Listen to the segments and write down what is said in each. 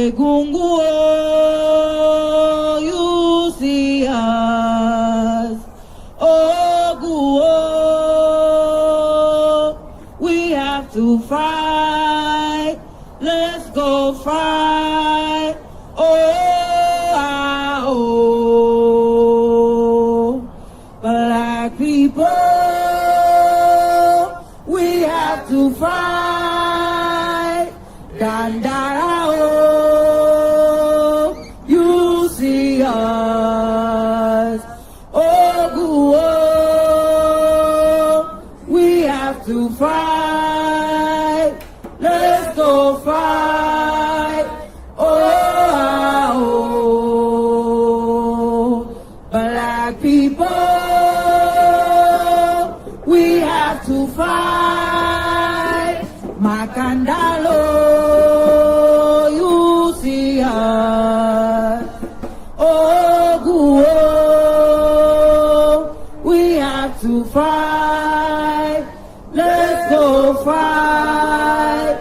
Egunguo, you see us. Oguo, we have to fight. Let's go fight. Black people, we have to fight. Dandara, you see us. Oguo, we have to fight. Let's go fight. Black people, we have to fight. Makandalo, you see us. Oguo, we have to fight. Let's go fight.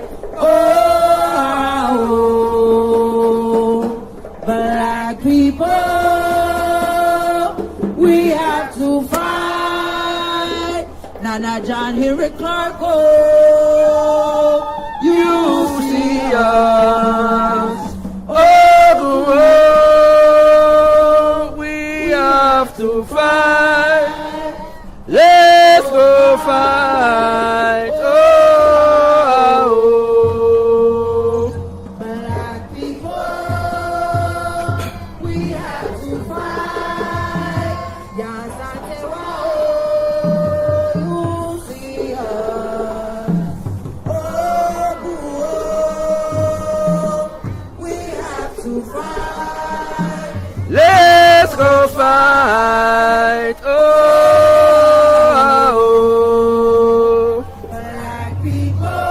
Black people, we have to fight. Nana John Henry Clark, you see us. We have to fight. Let's go fight. Black people, we have to fight. Yasantewa, you see us. We have to fight. Let's go fight. Black people,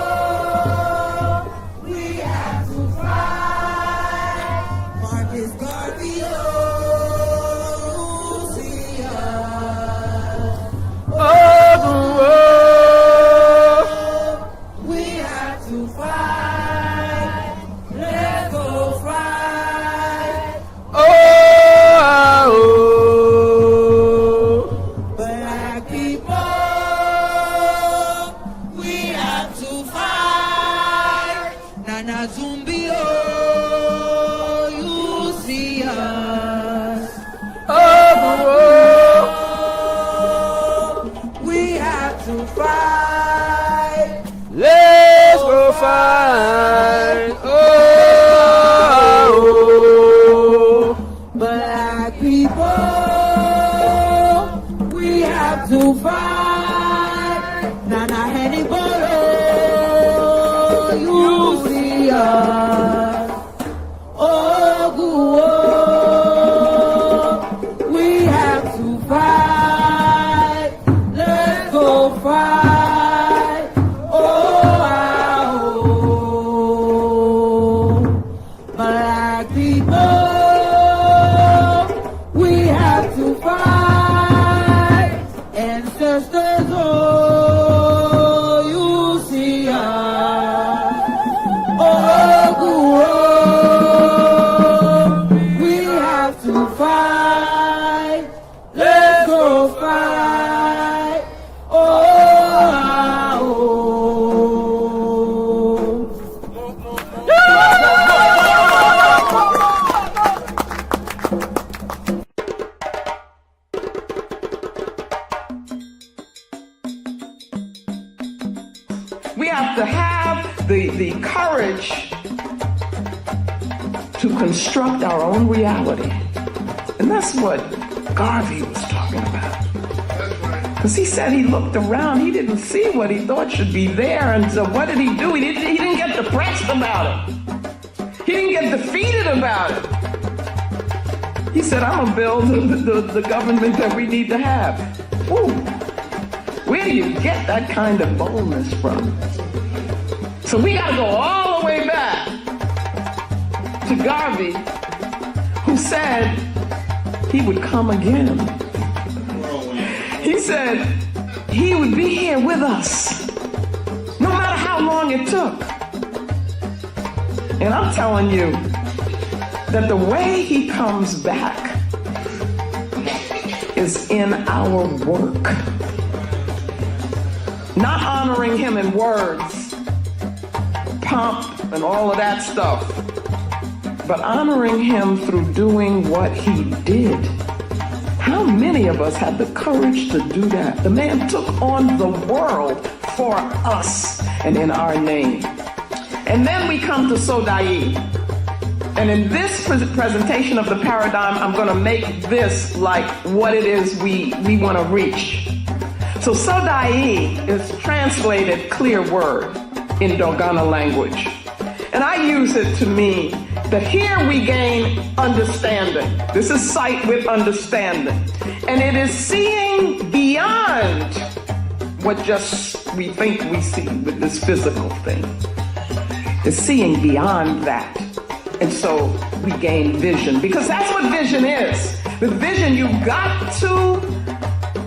we have to fight. Marcus Garvey, you see us. We have to fight. Let's go fight. Black people, we have to fight. Nana Zumbio, you see us. We have to fight. Let's go fight. Black people, we have to fight. Nana Hannibal, you see us. Oguo, we have to fight. Let's go fight. Black people, we have to fight. Ancestors, you see us. We have to fight. Let's go fight. We have to have the courage to construct our own reality. And that's what Garvey was talking about. Because he said he looked around, he didn't see what he thought should be there, and so what did he do? He didn't get depressed about it. He didn't get defeated about it. He said, I'm going to build the government that we need to have. Ooh. Where do you get that kind of boldness from? So we got to go all the way back to Garvey, who said he would come again. He said he would be here with us, no matter how long it took. And I'm telling you, that the way he comes back is in our work. Not honoring him in words, pomp, and all of that stuff, but honoring him through doing what he did. How many of us have the courage to do that? The man took on the world for us and in our name. And then we come to Sodai. And in this presentation of the paradigm, I'm going to make this like what it is we want to reach. So Sodai is translated clear word in Dogana language. And I use it to mean that here we gain understanding. This is sight with understanding. And it is seeing beyond what just we think we see with this physical thing. It's seeing beyond that. And so we gain vision, because that's what vision is. The vision, you've got to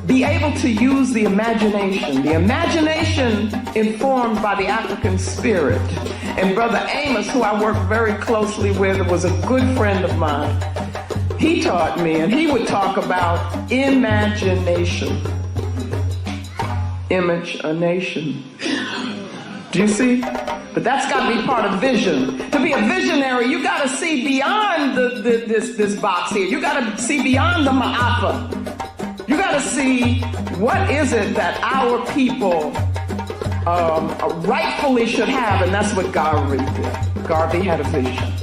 be able to use the imagination. The imagination informed by the African spirit. And Brother Amos, who I work very closely with, was a good friend of mine. He taught me, and he would talk about imagination. Image a nation. Do you see? But that's got to be part of vision. To be a visionary, you got to see beyond this box here. You got to see beyond the ma'afa. You got to see what is it that our people rightfully should have, and that's what Garvey did. Garvey had a vision.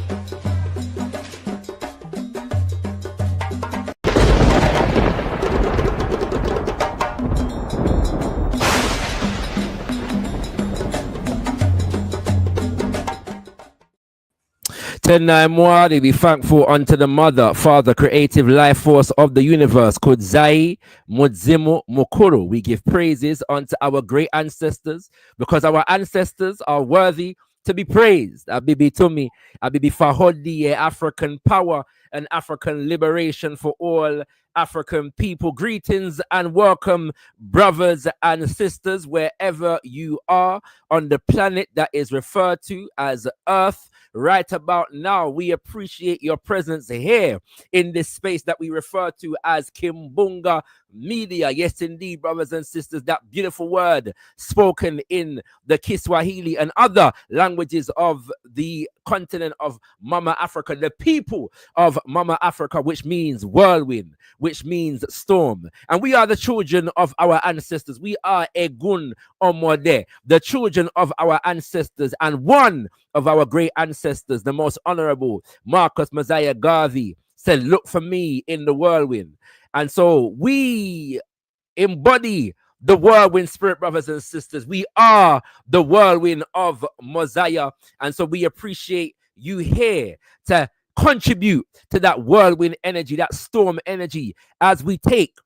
Tenai Mwari, be thankful unto the Mother, Father, creative life force of the universe. Kudzai, Mudzimu, Mukuru. We give praises unto our great ancestors, because our ancestors are worthy to be praised. Abibi Tumi, Abibi Fahodi, African power and African liberation for all African people. Greetings and welcome, brothers and sisters, wherever you are on the planet that is referred to as Earth. Right about now, we appreciate your presence here in this space that we refer to as Kimbunga Media. Yes, indeed, brothers and sisters, that beautiful word spoken in the Kiswahili and other languages of the continent of Mama Africa, the people of Mama Africa, which means whirlwind, which means storm. And we are the children of our ancestors. We are Egun Omode, the children of our ancestors, and one of our great ancestors, the most honorable Marcus Mosiah Garvey, said, "Look for me in the whirlwind." And so we embody the whirlwind spirit, brothers and sisters. We are the whirlwind of Mosiah. And so we appreciate you here to contribute to that whirlwind energy, that storm energy, as we take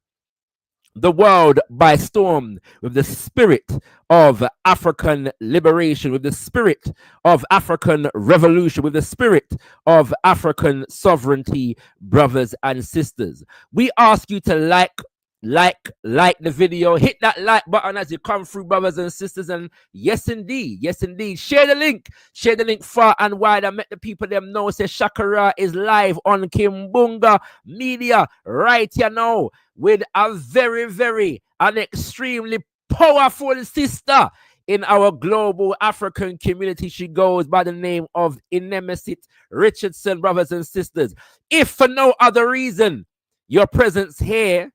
the world by storm with the spirit of African liberation, with the spirit of African revolution, with the spirit of African sovereignty, brothers and sisters. We ask you to like the video, hit that like button as you come through, brothers and sisters, and yes indeed, share the link far and wide and make the people them know say Shakara is live on Kimbunga Media right here now with a very and extremely powerful sister in our global African community. She goes by the name of Nationalist Richardson, brothers and sisters. If for no other reason, your presence here,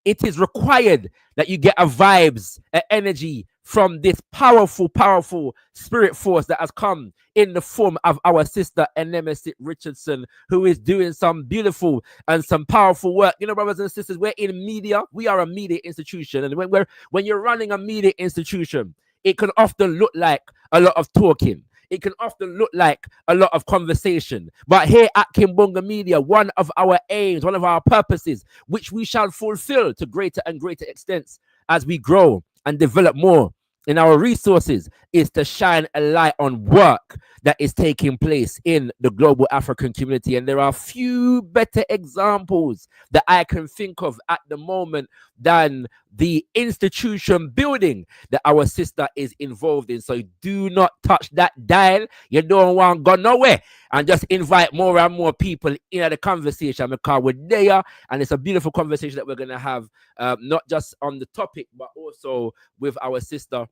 it is required that you get a vibes, an energy from this powerful spirit force that has come in the form of our sister Nationalist Richardson, who is doing some beautiful and some powerful work. You know, brothers and sisters, we're in media. We are a media institution. And when you're running a media institution, it can often look like a lot of talking. It can often look like a lot of conversation. But here at Kimbunga Media, one of our aims, one of our purposes, which we shall fulfill to greater and greater extents as we grow and develop more in our resources, is to shine a light on work that is taking place in the global African community. And there are few better examples that I can think of at the moment than the institution building that our sister is involved in. So do not touch that dial. You don't want to go nowhere. And just invite more and more people into the conversation because we're there. And it's a beautiful conversation that we're going to have, not just on the topic, but also with our sister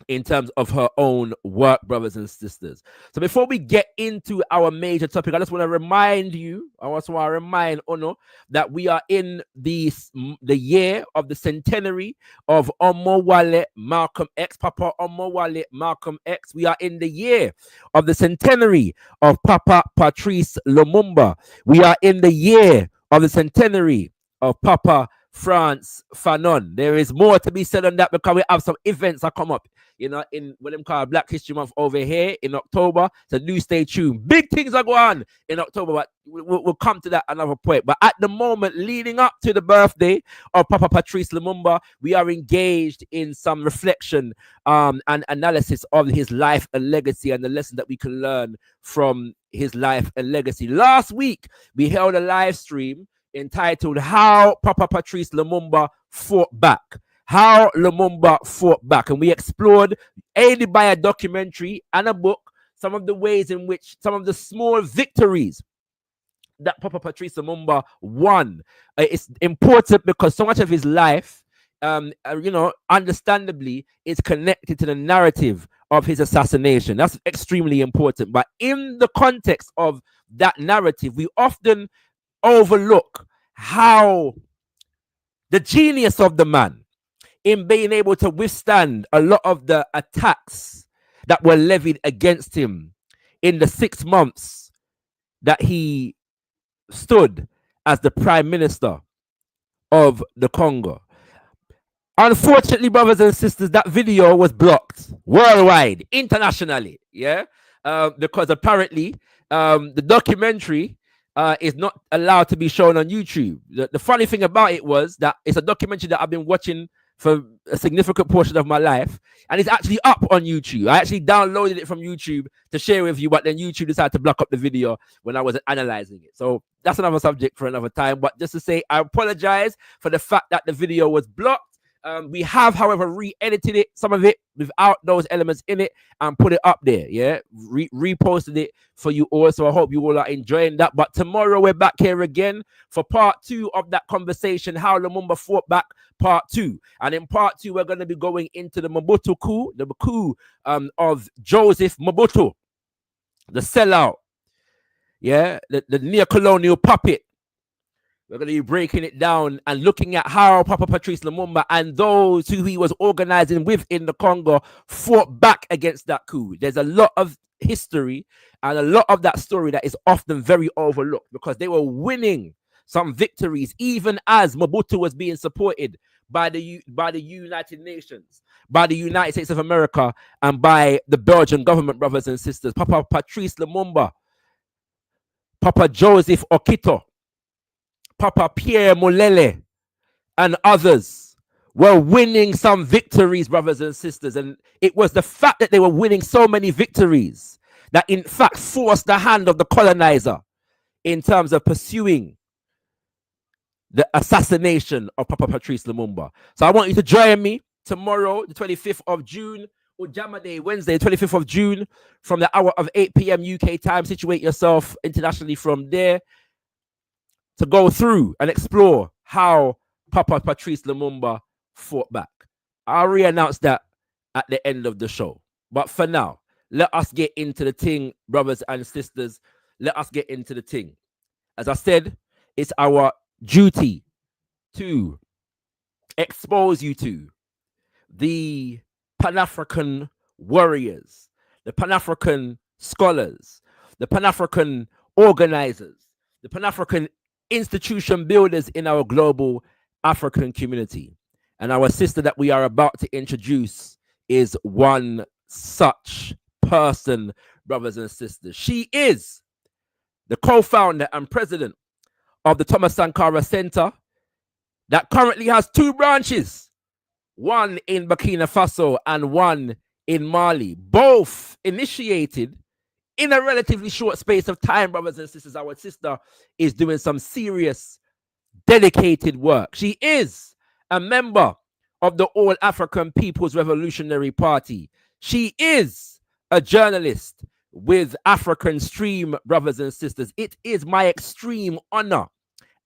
in terms of her own work, brothers and sisters. So before we get into our major topic, I just want to remind you, I also want to remind Ono that we are in the year of the centenary of Omowale Malcolm X, Papa Omowale Malcolm X. We are in the year of the centenary of Papa Patrice Lumumba. We are in the year of the centenary of Papa France Fanon. There is more to be said on that because we have some events that come up, in what them call Black History Month over here in October. So do stay tuned. Big things are going on in October, but we'll come to that another point. But at the moment, leading up to the birthday of Papa Patrice Lumumba, we are engaged in some reflection and analysis of his life and legacy and the lesson that we can learn from his life and legacy. Last week, we held a live stream entitled How Papa Patrice Lumumba Fought Back. How Lumumba fought back. And we explored, aided by a documentary and a book, some of the ways in which some of the small victories that Papa Patrice Lumumba won. It's important because so much of his life, understandably, is connected to the narrative of his assassination. That's extremely important. But in the context of that narrative, we often overlook how the genius of the man in being able to withstand a lot of the attacks that were levied against him in the 6 months that he stood as the prime minister of the Congo. Unfortunately, brothers and sisters, that video was blocked worldwide, internationally, because apparently the documentary is not allowed to be shown on YouTube. The funny thing about it was that it's a documentary that I've been watching for a significant portion of my life, and it's actually up on YouTube. I actually downloaded it from YouTube to share with you, but then YouTube decided to block up the video when I was analyzing it. So that's another subject for another time. But just to say, I apologize for the fact that the video was blocked. We have, however, re-edited it, some of it without those elements in it, and put it up there. Reposted it for you all. So I hope you all are enjoying that. But tomorrow we're back here again for part 2 of that conversation, How Lumumba Fought Back, part 2. And in part 2, we're going to be going into the Mobutu coup, the coup of Joseph Mobutu, the sellout, the neo-colonial puppet. We're going to be breaking it down and looking at how Papa Patrice Lumumba and those who he was organizing with in the Congo fought back against that coup. There's a lot of history and a lot of that story that is often very overlooked because they were winning some victories even as Mobutu was being supported by the United Nations, by the United States of America, and by the Belgian government, brothers and sisters. Papa Patrice Lumumba, Papa Joseph Okito, Papa Pierre Molele, and others were winning some victories, brothers and sisters. And it was the fact that they were winning so many victories that in fact forced the hand of the colonizer in terms of pursuing the assassination of Papa Patrice Lumumba. So I want you to join me tomorrow, the 25th of June, Ujama Day, Wednesday, 25th of June, from the hour of 8 p.m. UK time. Situate yourself internationally from there to go through and explore how Papa Patrice Lumumba fought back. I'll re-announce that at the end of the show. But for now, let us get into the thing, brothers and sisters. Let us get into the thing. As I said, it's our duty to expose you to the Pan-African warriors, the Pan-African scholars, the Pan-African organizers, the Pan-African institution builders in our global African community. And our sister that we are about to introduce is one such person, brothers and sisters. She is the co-founder and president of the Thomas Sankara Center that currently has 2 branches, one in Burkina Faso and one in Mali, both initiated in a relatively short space of time, brothers and sisters. Our sister is doing some serious, dedicated work. She is a member of the All African People's Revolutionary Party. She is a journalist with African Stream, brothers and sisters. It is my extreme honor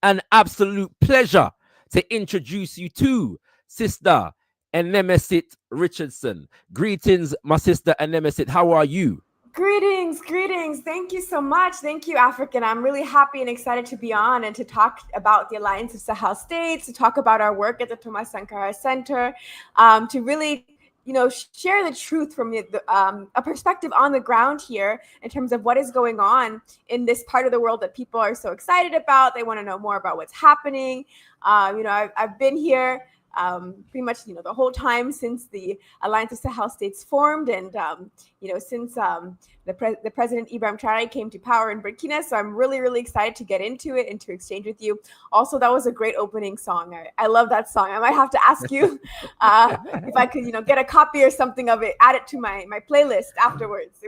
and absolute pleasure to introduce you to Sister Enemesit Richardson. Greetings, my sister Enemesit. How are you? Greetings, greetings. Thank you so much. Thank you, African. I'm really happy and excited to be on and to talk about the Alliance of Sahel States, to talk about our work at the Thomas Sankara Center, to really, share the truth from a perspective on the ground here in terms of what is going on in this part of the world that people are so excited about. They want to know more about what's happening. I've been here pretty much, the whole time since the Alliance of Sahel States formed, and since the President Ibrahim Traoré came to power in Burkina. So I'm really, really excited to get into it and to exchange with you. Also, that was a great opening song. I love that song. I might have to ask you if I could, get a copy or something of it, add it to my playlist afterwards.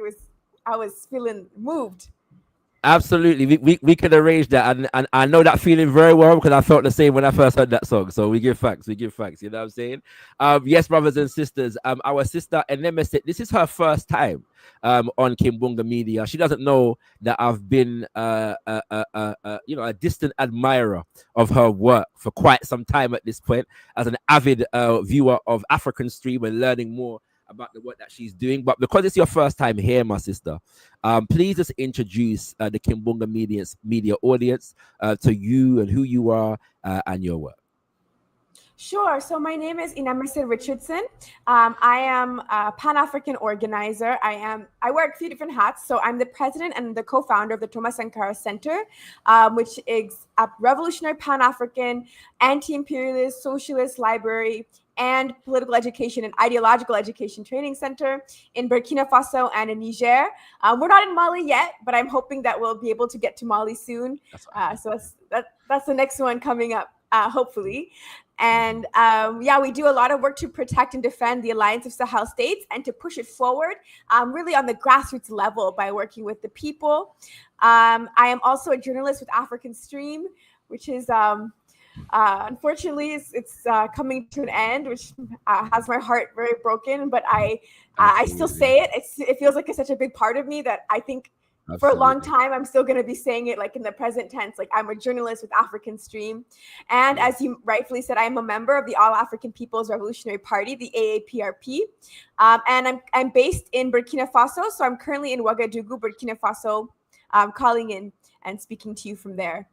I was feeling moved. Absolutely, we can arrange that, and I know that feeling very well because I felt the same when I first heard that song. So we give thanks. You know what I'm saying? Yes, brothers and sisters. Our sister Enemesit, this is her first time on Kimbunga Media. She doesn't know that I've been a distant admirer of her work for quite some time at this point, as an avid viewer of African Stream and learning more about the work that she's doing. But because it's your first time here, my sister, please just introduce the Kimbunga media audience to you and who you are and your work. Sure. So my name is Enemesit Richardson. I am a Pan-African organizer. I wear a few different hats. So I'm the president and the co-founder of the Thomas Sankara Center, which is a revolutionary Pan-African, anti-imperialist, socialist library and political education and ideological education training center in Burkina Faso and in Niger. We're not in Mali yet, but I'm hoping that we'll be able to get to Mali soon. So that's the next one coming up, hopefully. And we do a lot of work to protect and defend the Alliance of Sahel States and to push it forward, really on the grassroots level by working with the people. I am also a journalist with Afrikan Stream, which is unfortunately it's coming to an end, which has my heart very broken. But I still say it. It feels like it's such a big part of me that I think. Absolutely. For a long time, I'm still going to be saying it like in the present tense, like I'm a journalist with Afrikan Stream. And as you rightfully said, I'm a member of the All African People's Revolutionary Party, the AAPRP. And I'm based in Burkina Faso. So I'm currently in Ouagadougou, Burkina Faso, calling in and speaking to you from there.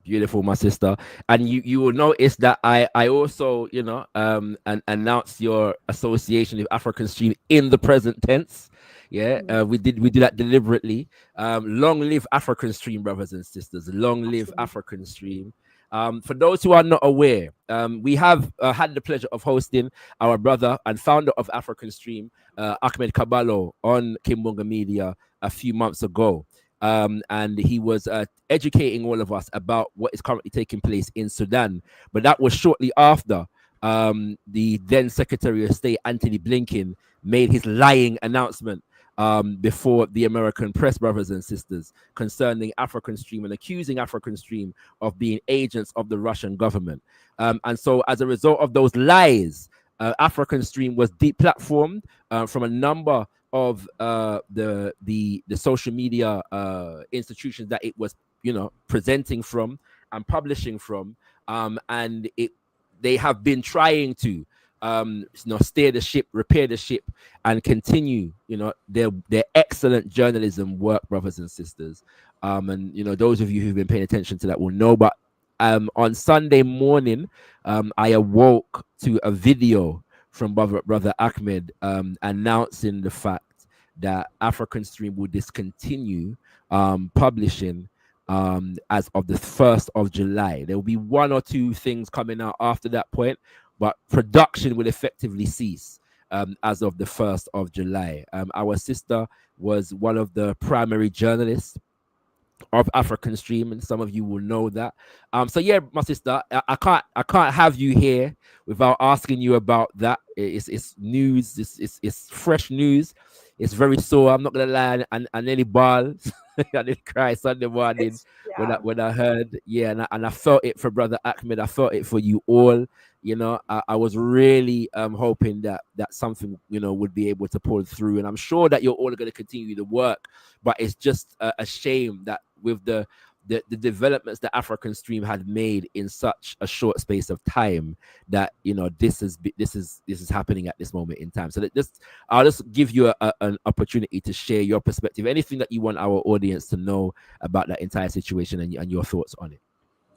Beautiful, my sister. And you will notice that I also, and announce your association with Afrikan Stream in the present tense. Yeah, we do that deliberately. Long live Afrikan Stream, brothers and sisters. Long live Afrikan Stream. For those who are not aware, we have had the pleasure of hosting our brother and founder of Afrikan Stream, Ahmed Kabalo, on Kimbunga Media a few months ago. And he was educating all of us about what is currently taking place in Sudan. But that was shortly after the then Secretary of State, Anthony Blinken, made his lying announcement before the American press, brothers and sisters, concerning Afrikan Stream and accusing Afrikan Stream of being agents of the Russian government. And so as a result of those lies, Afrikan Stream was deplatformed from a number of the social media institutions that it was, presenting from and publishing from. And they have been trying to steer the ship, repair the ship, and continue, their excellent journalism work, brothers and sisters. And those of you who've been paying attention to that will know. But on Sunday morning, I awoke to a video from brother Ahmed announcing the fact that Afrikan Stream will discontinue publishing as of the 1st of July. There will be one or two things coming out after that point, but production will effectively cease as of the 1st of July. Our sister was one of the primary journalists of Afrikan Stream, and some of you will know that. So yeah, my sister, I can't have you here without asking you about that. It's news. It's fresh news. It's very sore. I'm not gonna lie, and I nearly bawl. I did cry Sunday morning It's when yeah. I heard, yeah, and I felt it for Brother Ahmed. I felt it for you all. You know, I was really hoping that something, you know, would be able to pull through, and I'm sure that you're all going to continue the work. But it's just a shame that with the developments that African Stream had made in such a short space of time, that, you know, this is happening at this moment in time. So that just I'll just give you an opportunity to share your perspective, anything that you want our audience to know about that entire situation, and your thoughts on it.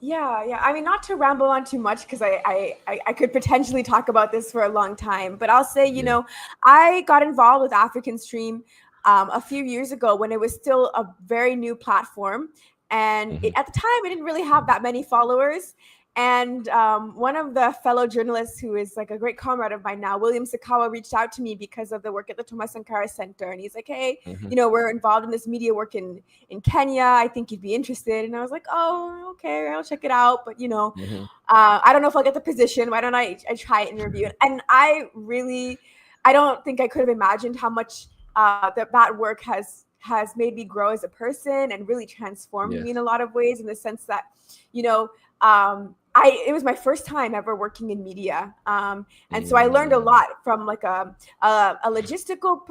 Yeah. I mean, not to ramble on too much because I could potentially talk about this for a long time, but I'll say, you Yeah. know, I got involved with African Stream a few years ago when it was still a very new platform, and Hmm. at the time it didn't really have that many followers. And one of the fellow journalists who is like a great comrade of mine now, William Sakawa, reached out to me because of the work at the Thomas Sankara Center, and he's like, "Hey, Hmm. you know, we're involved in this media work in Kenya. I think you'd be interested." And I was like, "Oh, okay, I'll check it out." But you know, Hmm. I don't know if I'll get the position. Why don't I try it and review it? And I don't think I could have imagined how much that work has made me grow as a person and really transformed me Yes. in a lot of ways. In the sense that, you know, it was my first time ever working in media, and so I learned a Mm. lot from like a logistical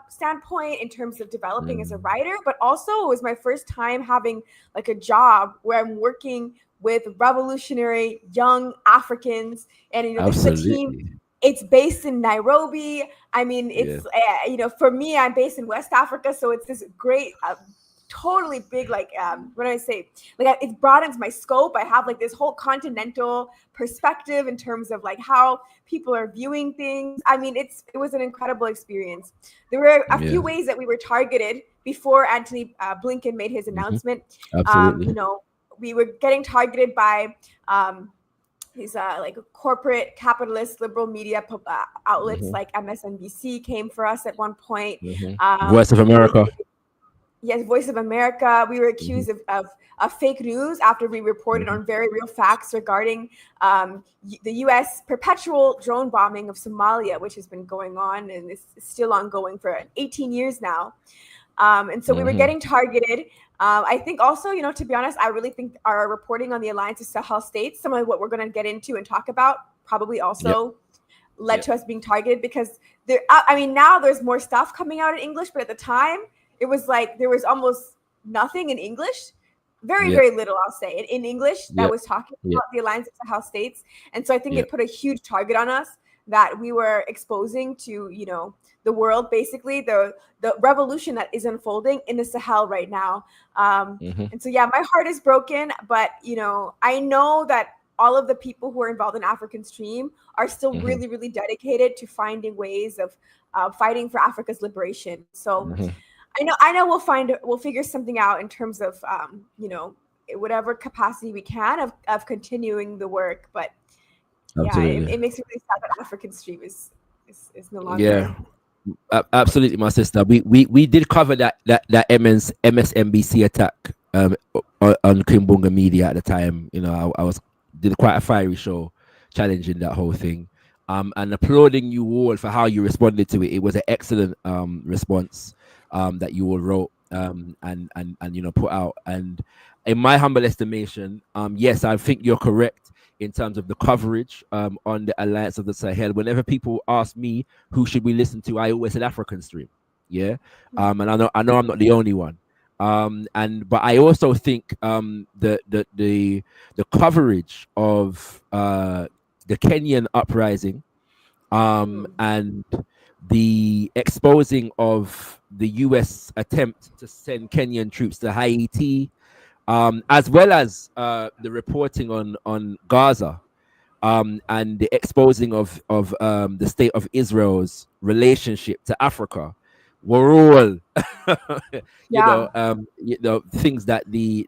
standpoint in terms of developing as a Mm. writer, but also it was my first time having like a job where I'm working with revolutionary young Africans, and you know, this is a team. Absolutely. It's based in Nairobi. I mean, Yeah. it's you know, for me, I'm based in West Africa, so it's this great. Totally big, like what do I say, like it broadens my scope. I have like this whole continental perspective in terms of like how people are viewing things. I mean, it was an incredible experience. There were a Yeah. few ways that we were targeted before Anthony Blinken made his Hmm. announcement. Absolutely. You know, we were getting targeted by these like corporate capitalist liberal media outlets Hmm. like MSNBC came for us at one point. Hmm. Voice of We were, America. yes, Voice of America. We were Hmm. accused of fake news after we reported Hmm. on very real facts regarding the U.S. perpetual drone bombing of Somalia, which has been going on and is still ongoing for 18 years now. And so we were Hmm. getting targeted. I think also, you know, to be honest, I really think our reporting on the Alliance of Sahel states, some of what we're going to get into and talk about, probably Yep. also led Yep. to us being targeted because there. I mean, now there's more stuff coming out in English, but at the time, it was like there was almost nothing in English. Very, Yep. very little, I'll say, in English that Yep. was talking Yep. about the Alliance of Sahel states. And so I think Yep. it put a huge target on us that we were exposing to, you know, the world, basically the revolution that is unfolding in the Sahel right now. Hmm. And so, yeah, my heart is broken, but, you know, I know that all of the people who are involved in African Stream are still Hmm. really, really dedicated to finding ways of fighting for Africa's liberation. So Hmm. I know we'll figure something out in terms of, you know, whatever capacity we can of continuing the work. But yeah, Absolutely. it makes me really sad that African Stream is no Yeah. longer. Absolutely, my sister. We did cover that MSNBC attack on Kimbunga Media at the time. You know, I was did quite a fiery show challenging that whole thing. And applauding you all for how you responded to it. It was an excellent response that you all wrote and you know put out. And in my humble estimation, yes, I think you're correct in terms of the coverage on the Alliance of the Sahel. Whenever people ask me who should we listen to, I always said African Stream. Yeah. And I know I'm not the only one. But I also think the coverage of the Kenyan uprising and the exposing of the US attempt to send Kenyan troops to Haiti, as well as the reporting on Gaza, and the exposing of the state of Israel's relationship to Africa, were all Yeah. things that the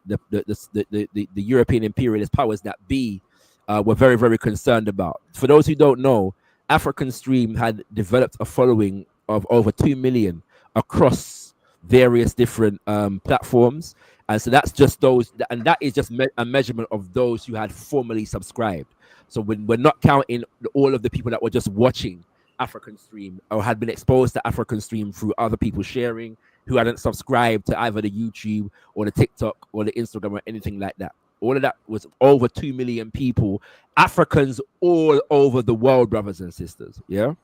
European imperialist powers that be were very, very concerned about. For those who don't know, African Stream had developed a following of over 2 million across various different platforms. And so that's just those, and that is just a measurement of those who had formally subscribed. So we're not counting all of the people that were just watching African Stream or had been exposed to African Stream through other people sharing, who hadn't subscribed to either the YouTube or the TikTok or the Instagram or anything like that. All of that was over 2 million people, Africans all over the world, brothers and sisters. Yeah.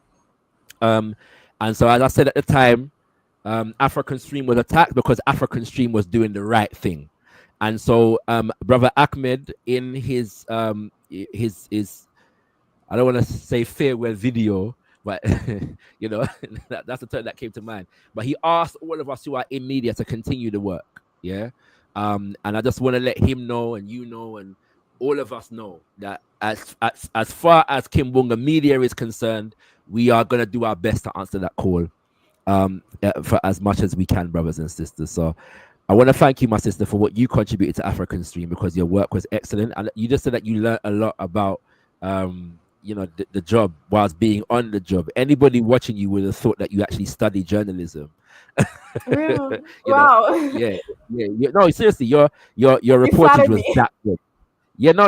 And so, as I said at the time, African Stream was attacked because African Stream was doing the right thing. And so, Brother Ahmed, in his I don't want to say farewell video, but you know, that's the term that came to mind. But he asked all of us who are in media to continue the work. Yeah. And I just want to let him know, and you know, and all of us know that as far as Kimbunga media is concerned, we are going to do our best to answer that call for as much as we can, brothers and sisters. So I want to thank you, my sister, for what you contributed to African Stream, because your work was excellent. And you just said that you learned a lot about you know, the job whilst being on the job. Anybody watching you would have thought that you actually studied journalism. Really? Wow. Yeah. No, seriously, your reportage was that good. Yeah, no.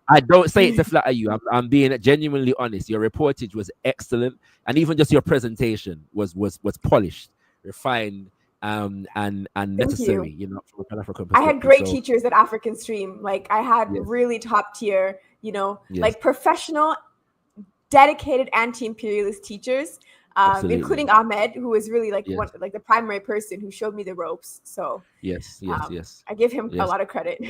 I don't say it to flatter you. I'm being genuinely honest. Your reportage was excellent, and even just your presentation was polished, refined, and necessary. You know, from a Pan-African perspective. I had great teachers at African Stream. Like I had really top tier, you know, like professional, dedicated anti-imperialist teachers. Including Ahmed, who was really like the primary person who showed me the ropes. So yes, I give him a lot of credit.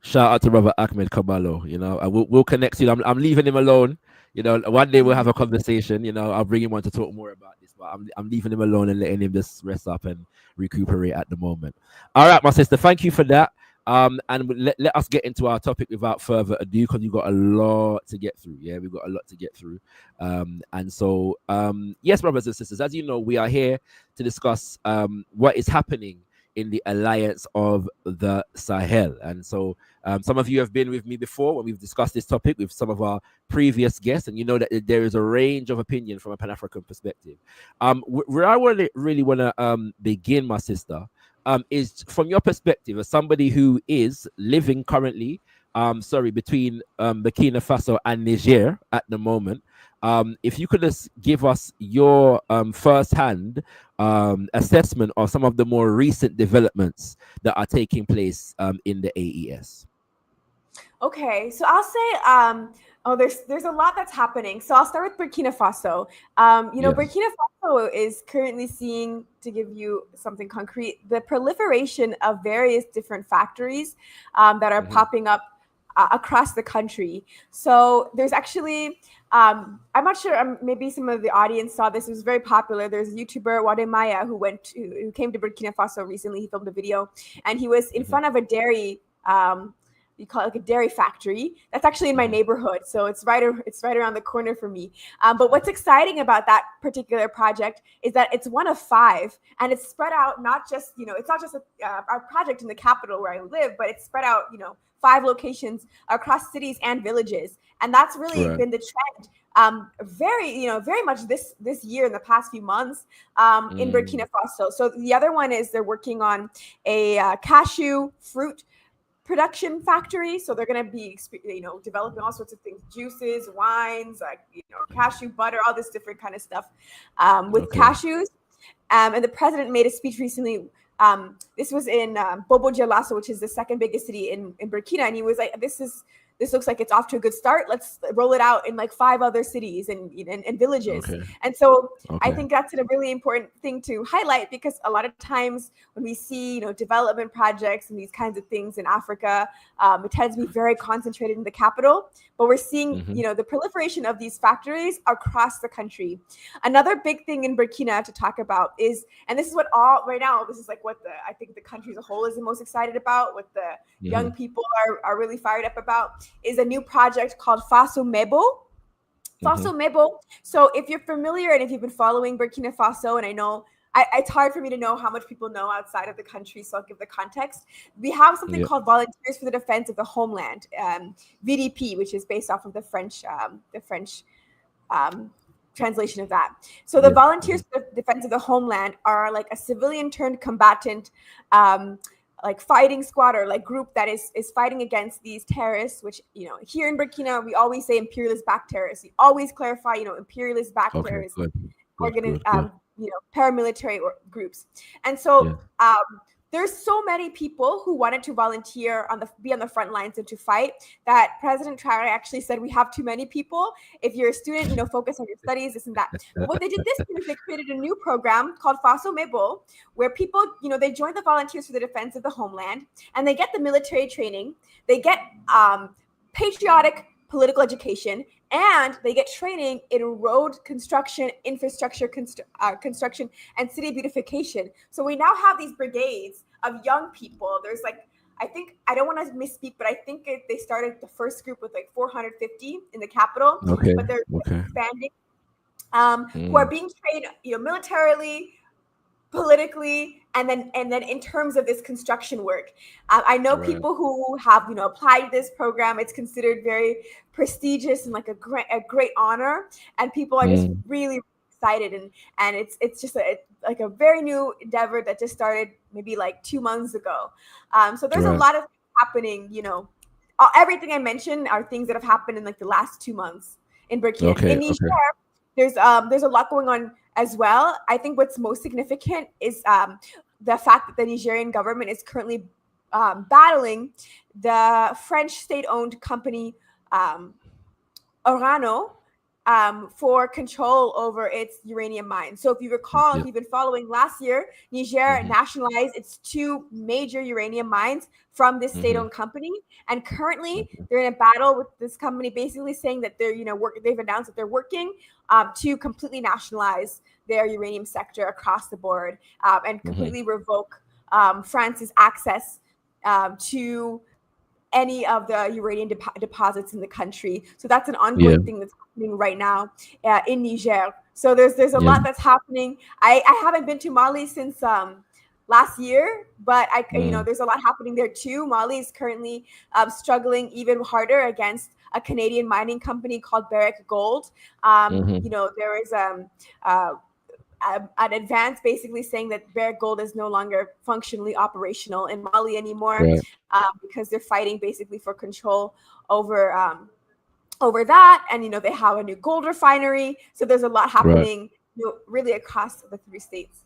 Shout out to Brother Ahmed Kabalo. You know, we'll connect you. I'm leaving him alone. You know, one day we'll have a conversation. You know, I'll bring him on to talk more about this. But I'm leaving him alone and letting him just rest up and recuperate at the moment. All right, my sister. Thank you for that. And let us get into our topic without further ado, because we've got a lot to get through. Yeah, we've got a lot to get through. And so, yes, brothers and sisters, as you know, we are here to discuss what is happening in the alliance of the Sahel. And so some of you have been with me before when we've discussed this topic with some of our previous guests, and you know that there is a range of opinion from a Pan-African perspective. Where I really want to begin, my sister, is from your perspective as somebody who is living currently, between Burkina Faso and Niger at the moment. If you could just give us your first-hand assessment of some of the more recent developments that are taking place in the AES. Okay, so I'll say, there's a lot that's happening. So I'll start with Burkina Faso. Burkina Faso is currently seeing, to give you something concrete, the proliferation of various different factories that are popping up across the country. So there's actually, I'm not sure, maybe some of the audience saw this. It was very popular. There's a YouTuber, Wade Maya, who came to Burkina Faso recently. He filmed a video, and he was in front of a dairy, you call it like a dairy factory. That's actually in my neighborhood, so it's right around the corner for me. But what's exciting about that particular project is that it's one of 5, and it's spread out. Not just it's not just a project in the capital where I live, but it's spread out 5 locations across cities and villages, and that's really been the trend. Very much this year in the past few months in Burkina Faso. So the other one is they're working on a cashew fruit production factory. So they're going to be, developing all sorts of things, juices, wines, cashew butter, all this different kind of stuff with cashews. And the president made a speech recently. This was in Bobo Dioulasso, which is the second biggest city in Burkina. And he was like, this looks like it's off to a good start. Let's roll it out in like 5 other cities and villages. Okay. And so I think that's a really important thing to highlight, because a lot of times when we see, development projects and these kinds of things in Africa, it tends to be very concentrated in the capital. But we're seeing, the proliferation of these factories across the country. Another big thing in Burkina to talk about is, and this is what right now, this is like what I think the country as a whole is the most excited about, what the young people are really fired up about, is a new project called Faso Mebo. Faso Mebo. So if you're familiar and if you've been following Burkina Faso, and I know it's hard for me to know how much people know outside of the country, so I'll give the context. We have something called Volunteers for the Defense of the Homeland, VDP, which is based off of the French translation of that. So the Volunteers for the Defense of the Homeland are like a civilian turned combatant like fighting squad or like group that is fighting against these terrorists, which, you know, here in Burkina, we always say imperialist backed terrorists. We always clarify, you know, imperialist backed Okay, terrorists, good. you know, paramilitary groups. And so Yeah. there's so many people who wanted to volunteer be on the front lines and to fight that President Traore actually said, we have too many people. If you're a student, you know, focus on your studies, this and that. But what they did this year is they created a new program called Faso Mebo, where people, you know, they join the Volunteers for the Defense of the Homeland, and they get the military training, they get patriotic political education, and they get training in road construction, infrastructure construction, and city beautification. So we now have these brigades of young people. There's like, I think, I don't want to misspeak, but I think they started the first group with like 450 in the capital. Okay. But they're Okay. expanding, who are being trained, you know, militarily, politically, and then in terms of this construction work. I know people who have, you know, applied this program. It's considered very prestigious and like a great honor, and people are just really excited, and it's just like a very new endeavor that just started maybe like 2 months ago. So there's a lot of happening, you know. Everything I mentioned are things that have happened in like the last 2 months in Burkina. In Niger, there's a lot going on as well. I think what's most significant is the fact that the Nigerian government is currently battling the French state-owned company Orano for control over its uranium mines. So if you recall, if you've been following, last year, Niger nationalized its 2 major uranium mines from this state-owned company. And currently they're in a battle with this company, basically saying that they're, you know, they've announced that they're working to completely nationalize their uranium sector across the board, and completely revoke France's access to any of the uranium deposits in the country. So that's an ongoing thing that's happening right now in Niger. So there's a lot that's happening. I haven't been to Mali since last year, but you know, there's a lot happening there too. Mali is currently struggling even harder against a Canadian mining company called Barrick Gold. You know, there is an advance basically saying that Barrick Gold is no longer functionally operational in Mali anymore, because they're fighting basically for control over that. And, you know, they have a new gold refinery. So there's a lot happening, you know, really across the 3 states.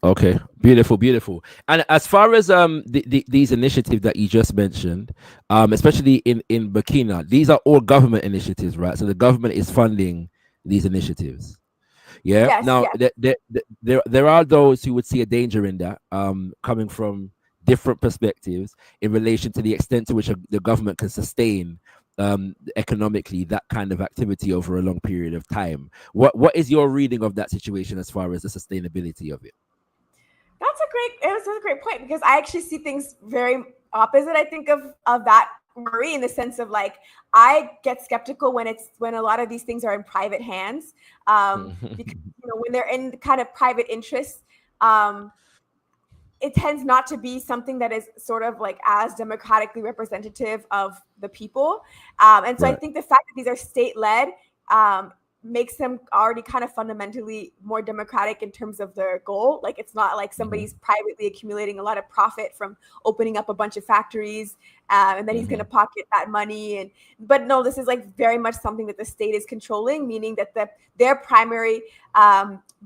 Okay, beautiful. And as far as these initiatives that you just mentioned, especially in Burkina, these are all government initiatives, right? So the government is funding these initiatives. Yeah. Yes, now, yes. there are those who would see a danger in that, coming from different perspectives in relation to the extent to which the government can sustain economically that kind of activity over a long period of time. What is your reading of that situation as far as the sustainability of it? That's a great point, because I actually see things very opposite. I think of that worry, in the sense of like, I get skeptical when a lot of these things are in private hands, because, you know, when they're in kind of private interests, it tends not to be something that is sort of like as democratically representative of the people. And so I think the fact that these are state-led makes them already kind of fundamentally more democratic in terms of their goal. Like, it's not like somebody's privately accumulating a lot of profit from opening up a bunch of factories, and then he's going to pocket that money. But no, this is like very much something that the state is controlling, meaning that their primary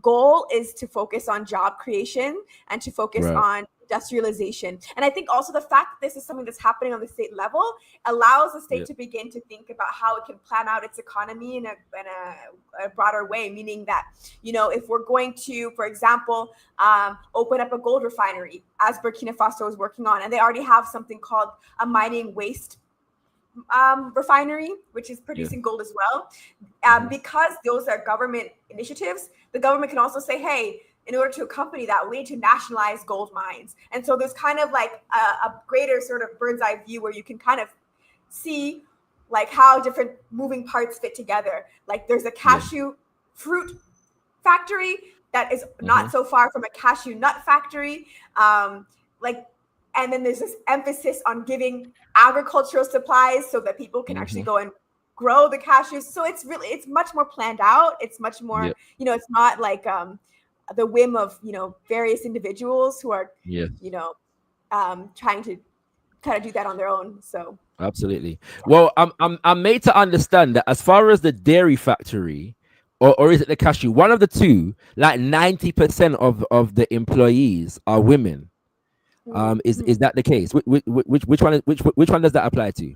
goal is to focus on job creation and to focus on industrialization. And I think also the fact that this is something that's happening on the state level allows the state to begin to think about how it can plan out its economy in a broader way, meaning that, you know, if we're going to, for example, open up a gold refinery, as Burkina Faso is working on, and they already have something called a mining waste refinery, which is producing gold as well. Because those are government initiatives, the government can also say, hey, in order to accompany that, we need to nationalize gold mines. And so there's kind of like a greater sort of bird's eye view where you can kind of see like how different moving parts fit together. Like, there's a cashew fruit factory that is not so far from a cashew nut factory. And then there's this emphasis on giving agricultural supplies so that people can actually go and grow the cashews. So it's much more planned out. It's much more, you know, it's not like the whim of, you know, various individuals who are, you know, trying to kind of do that on their own. So Absolutely. Well, I'm made to understand that as far as the dairy factory, or is it the cashew? One of the two, like 90% of the employees are women. Is that the case? Which one which one does that apply to?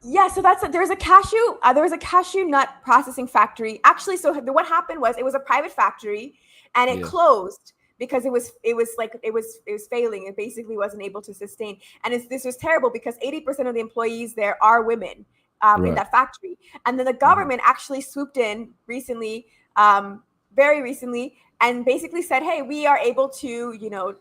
Yeah, so there's a cashew there was a cashew nut processing factory. Actually, so what happened was it was a private factory and it closed because it was failing. It basically wasn't able to sustain. And this was terrible because 80% of the employees there are women in that factory. And then the government actually swooped in recently, very recently, and basically said, hey, we are able to,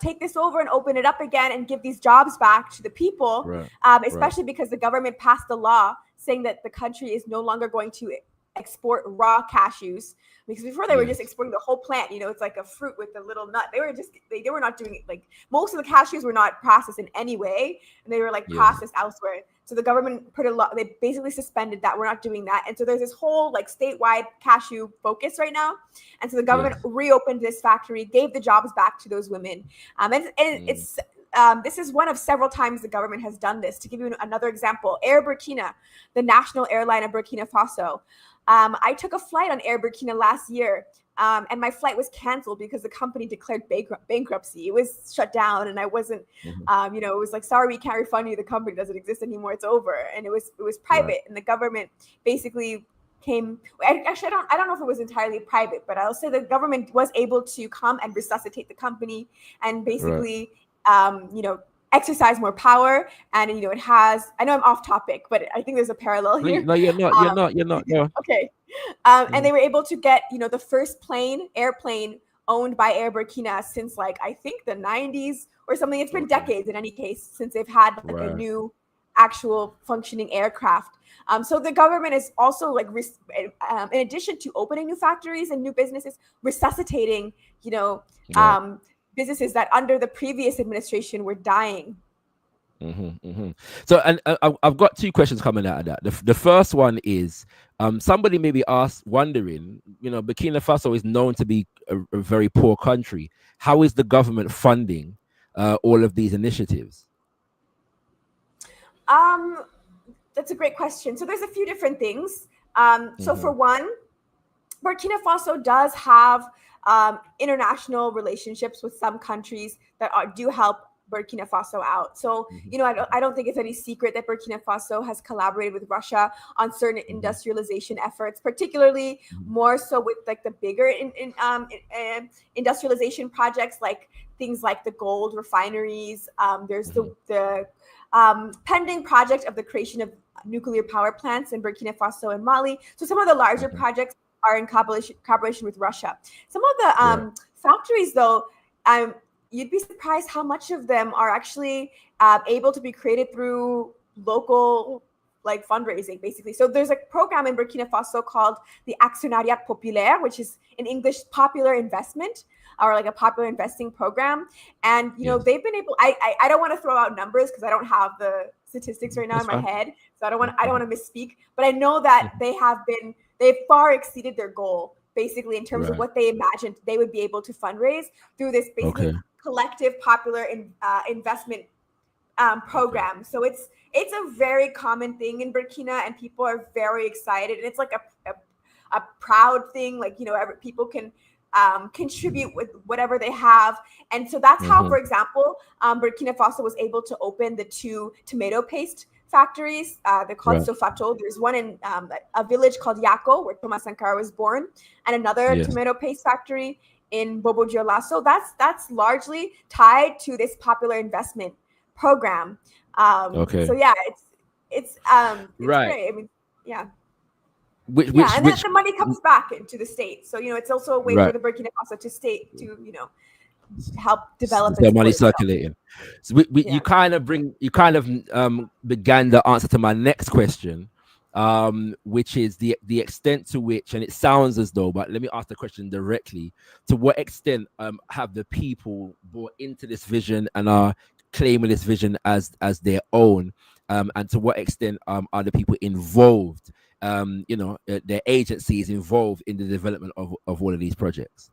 take this over and open it up again and give these jobs back to the people, especially because the government passed a law saying that the country is no longer going to export raw cashews, because before they were just exporting the whole plant. It's like a fruit with a little nut. They were not doing it. Like most of the cashews were not processed in any way, and they were like processed elsewhere. So the government put a law. They basically suspended that. We're not doing that. And so there's this whole like statewide cashew focus right now. And so the government reopened this factory, gave the jobs back to those women. It's this is one of several times the government has done this. To give you another example, Air Burkina, the national airline of Burkina Faso. I took a flight on Air Burkina last year, and my flight was canceled because the company declared bankruptcy. It was shut down, and I wasn't, it was like, sorry, we can't refund you. The company doesn't exist anymore. It's over. And it was private, and the government basically came. Actually, I don't know if it was entirely private, but I'll say the government was able to come and resuscitate the company and basically, exercise more power. And it has, I know I'm off topic, but I think there's a parallel here. No, you're not. No. Okay. And they were able to get the first airplane owned by Air Burkina since like I think the 90s or something. It's been decades in any case since they've had like a new actual functioning aircraft. So the government is also like in addition to opening new factories and new businesses, resuscitating businesses that under the previous administration were dying. So, and I've got two questions coming out of that. The first one is, somebody may be wondering, Burkina Faso is known to be a very poor country. How is the government funding all of these initiatives? That's a great question. So there's a few different things. So for one, Burkina Faso does have international relationships with some countries that do help Burkina Faso out. So, I don't think it's any secret that Burkina Faso has collaborated with Russia on certain industrialization efforts, particularly more so with like the bigger industrialization projects, like things like the gold refineries. There's the pending project of the creation of nuclear power plants in Burkina Faso and Mali. So some of the larger projects are in collaboration with Russia. Some of the factories, though, you'd be surprised how much of them are actually able to be created through local like fundraising, basically. So there's a program in Burkina Faso called the Actionnariat Populaire, which is in English popular investment, or like a popular investing program. And they've been able. I don't want to throw out numbers because I don't have the statistics right now in my head, so I don't want to misspeak. But I know that they've far exceeded their goal, basically, in terms of what they imagined they would be able to fundraise through this basically collective popular investment program. So it's a very common thing in Burkina, and people are very excited, and it's like a proud thing. Like people can contribute with whatever they have, and so that's how, for example, Burkina Faso was able to open the 2 tomato paste factories. They're called Sofato. There's one in a village called Yako, where Thomas Sankara was born, and another tomato paste factory in Bobo Dioulasso. That's largely tied to this popular investment program. So yeah, it's great. I mean, yeah. And then the money comes back into the state. So it's also a way for the Burkina Faso to help develop the money circulating. So you kind of began the answer to my next question, which is the extent to which, and it sounds as though, but let me ask the question directly: to what extent have the people bought into this vision and are claiming this vision as their own, and to what extent are the people involved, their agencies involved in the development of all of these projects?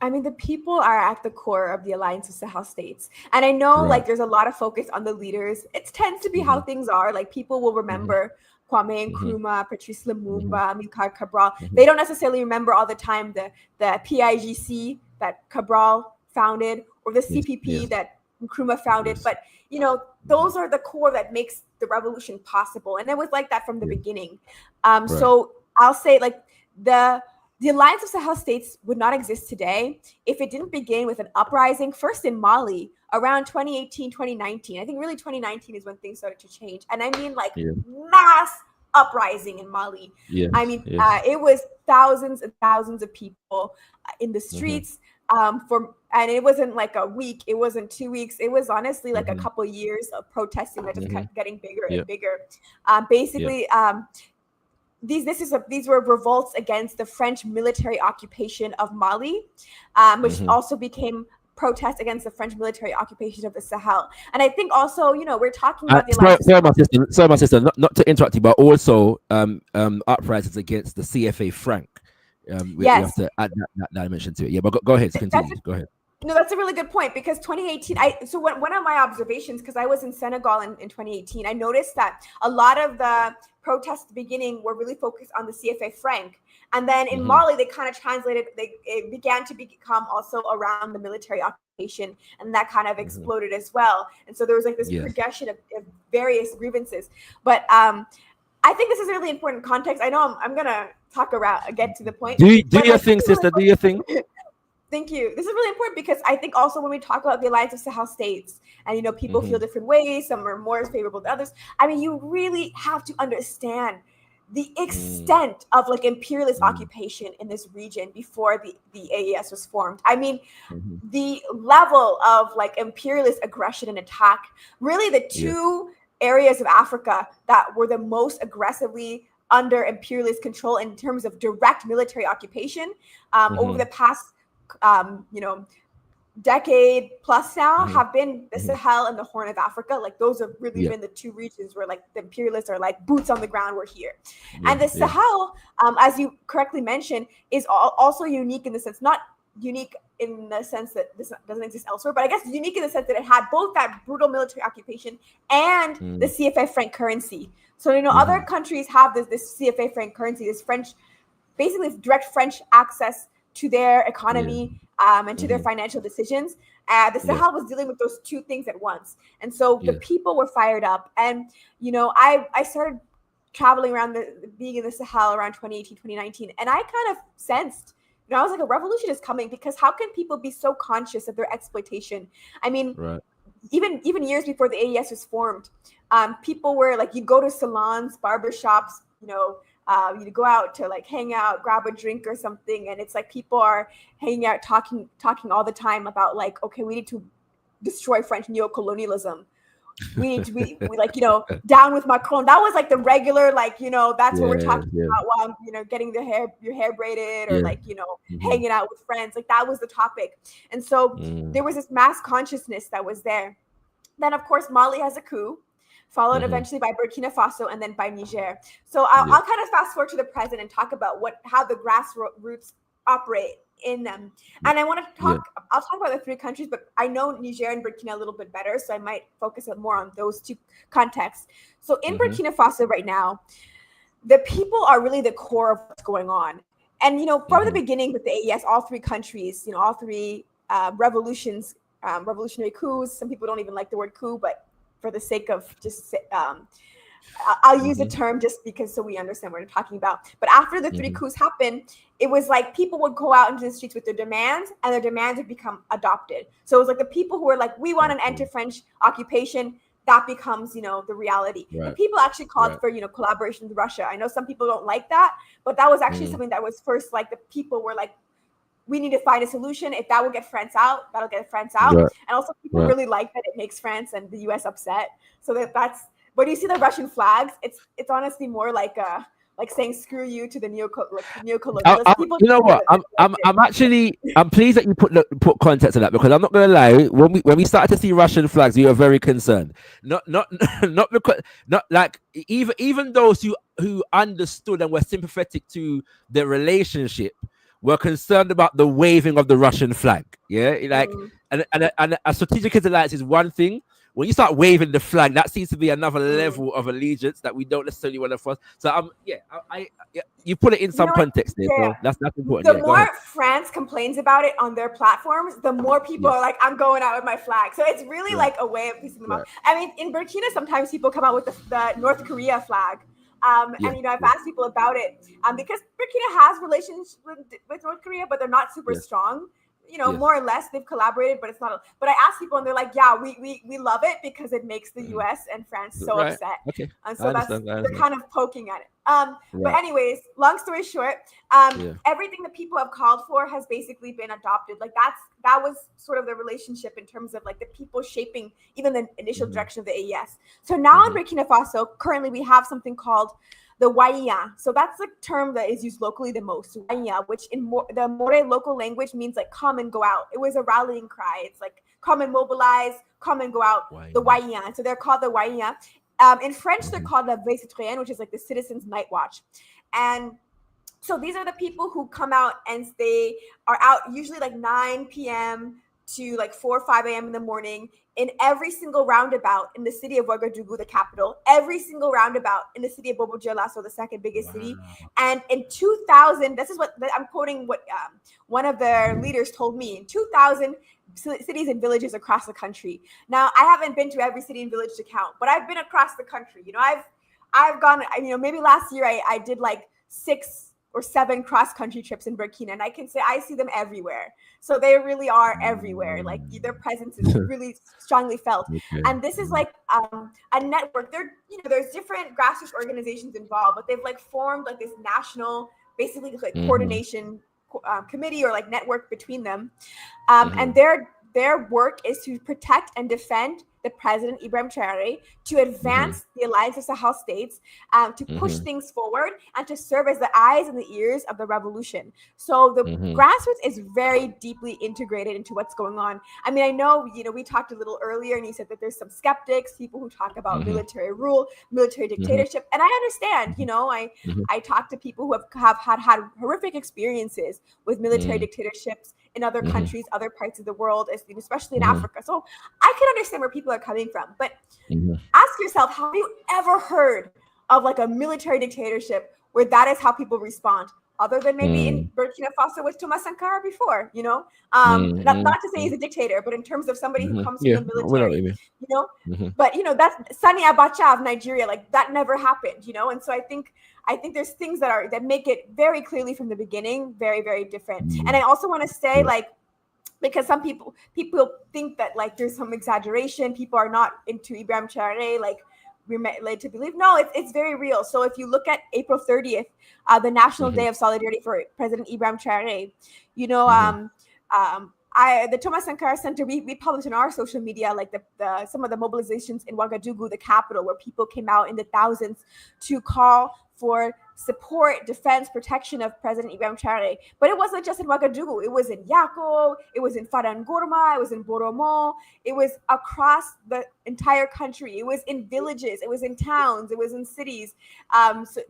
I mean, the people are at the core of the Alliance of Sahel states. And I know like there's a lot of focus on the leaders. It tends to be how things are. Like people will remember Kwame Nkrumah, Patrice Lumumba, Amilcar Cabral. They don't necessarily remember all the time the PIGC that Cabral founded or the CPP that Nkrumah founded. But, you know, those are the core that makes the revolution possible. And it was like that from the beginning. So I'll say like the Alliance of Sahel states would not exist today if it didn't begin with an uprising first in Mali around 2018, 2019. I think really 2019 is when things started to change. And I mean like mass uprising in Mali. I mean, it was thousands and thousands of people in the streets and it wasn't like a week. It wasn't 2 weeks. It was honestly like a couple of years of protesting that just kept getting bigger and bigger. Basically, these were revolts against the French military occupation of Mali, which also became protests against the French military occupation of the Sahel. And I think also, you know, we're talking about the sorry, my sister, not to interrupt you, but also uprisings against the CFA franc. We have to add that dimension to it. Yeah, but go ahead, continue. Go ahead. No, that's a really good point because 2018, one of my observations, because I was in Senegal in 2018, I noticed that a lot of the protests at the beginning were really focused on the CFA franc. And then in Mali, they kind of translated, it began to become also around the military occupation, and that kind of exploded as well. And so there was like this progression of various grievances. But I think this is a really important context. I know I'm going to get to the point. Do your thing, sister, do your thing. Thank you. This is really important because I think also when we talk about the Alliance of Sahel states and, you know, people feel different ways, some are more favorable than others. I mean, you really have to understand the extent of like imperialist occupation in this region before the AES was formed. I mean, the level of like imperialist aggression and attack, really the two areas of Africa that were the most aggressively under imperialist control in terms of direct military occupation over the past decade plus now have been the Sahel and the Horn of Africa. Like those have really been the two regions where like the imperialists are like boots on the ground, we're here. And the Sahel, as you correctly mentioned, is also unique in the sense, not unique in the sense that this doesn't exist elsewhere, but I guess unique in the sense that it had both that brutal military occupation and the CFA franc currency. So, you know, other countries have this CFA franc currency, this French, basically direct French access to their economy and to their financial decisions. The Sahel was dealing with those two things at once. And so the people were fired up. And, you know, I started traveling around being in the Sahel around 2018, 2019. And I kind of sensed, you know, I was like, a revolution is coming because how can people be so conscious of their exploitation? I mean, even years before the AES was formed, people were like, you go to salons, barbershops, you know, you go out to like hang out, grab a drink or something, and it's like people are hanging out, talking all the time about like, okay, we need to destroy French neocolonialism. We need to be like, you know, down with Macron. That was like the regular, like, you know, that's what we're talking about while I'm, you know, getting your hair braided or like, you know, hanging out with friends. Like that was the topic. And so there was this mass consciousness that was there. Then of course Mali has a coup, followed eventually by Burkina Faso and then by Niger. So I'll kind of fast forward to the present and talk about how the grassroots operate in them. And I want to talk, I'll talk about the three countries, but I know Niger and Burkina a little bit better, so I might focus more on those two contexts. So in Burkina Faso right now, the people are really the core of what's going on. And, you know, from the beginning with the AES, all three countries, you know, all three revolutionary coups, some people don't even like the word coup, but for the sake of just, I'll use the term just because so we understand what we're talking about. But after the three coups happened, it was like people would go out into the streets with their demands, and their demands would become adopted. So it was like the people who were like, we want an anti-French occupation, that becomes, you know, the reality. And people actually called for, you know, collaboration with Russia. I know some people don't like that, but that was actually something that was first, like the people were like, we need to find a solution. If that will get France out, that'll get France out. And also people really like that it makes France and the US upset. So that's, but you see the Russian flags, it's honestly more like saying screw you to the neocolonialists. You know what? I'm pleased that you put context on that, because I'm not gonna lie. When we started to see Russian flags, we were very concerned. Not because even those who understood and were sympathetic to the relationship were concerned about the waving of the Russian flag. Yeah, like, and a strategic alliance is one thing. When you start waving the flag, that seems to be another level of allegiance that we don't necessarily want to force. So you put it in some context there. So that's important. The more France complains about it on their platforms, the more people are like, I'm going out with my flag. So it's really like a way of piecing them out. I mean, in Burkina, sometimes people come out with the North Korea flag. And I've asked people about it because Burkina has relations with North Korea, but they're not super strong. More or less they've collaborated, but it's not. But I asked people, and they're like, "Yeah, we love it because it makes the U.S. and France so upset." Okay, and so they're kind of poking at it. But anyways, long story short, everything that people have called for has basically been adopted. Like that was sort of the relationship in terms of like the people shaping even the initial direction of the AES. So now in Burkina Faso, currently we have something called the Waiya. So that's the term that is used locally the most, Waiya, which in the More local language means like come and go out. It was a rallying cry. It's like come and mobilize, come and go out, the Waiya. And so they're called the Waiya. In French, they're called the Veille Citoyenne, which is like the Citizens' Night Watch. And so these are the people who come out and they are out usually like 9 p.m. to like 4 or 5 a.m. in the morning in every single roundabout in the city of Ouagadougou, the capital, every single roundabout in the city of Bobo Dioulasso, the second biggest city. And in 2000, this is what I'm quoting what one of their leaders told me. In 2000, cities and villages across the country. Now, I haven't been to every city and village to count, but I've been across the country. I've gone, maybe last year I did like 6 or 7 cross-country trips in Burkina, and I can say I see them everywhere. So they really are everywhere. Like their presence is really strongly felt. And this is like a network. There's different grassroots organizations involved, but they've like formed like this national, basically like coordination committee or like network between them. And their work is to protect and defend the president, Ibrahim Traoré, to advance the Alliance of Sahel states, to push things forward, and to serve as the eyes and the ears of the revolution. So the grassroots is very deeply integrated into what's going on. I mean, I know, we talked a little earlier, and you said that there's some skeptics, people who talk about military rule, military dictatorship, and I understand. I talk to people who have had horrific experiences with military dictatorships in other countries, other parts of the world, especially in Africa. So I can understand where people are coming from. But ask yourself, have you ever heard of like a military dictatorship where that is how people respond? Other than maybe in Burkina Faso with Thomas Sankara before, not to say he's a dictator, but in terms of somebody who comes from the military, but that's Sani Abacha of Nigeria, like that never happened, and so I think there's things that make it very clearly from the beginning very, very different. And I also want to say because some people think that like there's some exaggeration, people are not into Ibrahim Traoré, like we're led to believe. No, it's very real. So if you look at April 30th, the National Day of Solidarity for President Ibrahim Traoré, the Thomas Sankara Center, we published on our social media like the some of the mobilizations in Ouagadougou, the capital, where people came out in the thousands to call for support, defense, protection of President Ibrahim Traoré. But it wasn't just in Ouagadougou. It was in Yako, it was in Farangourma, it was in Boromo, it was across the entire country. It was in villages, it was in towns, it was in cities.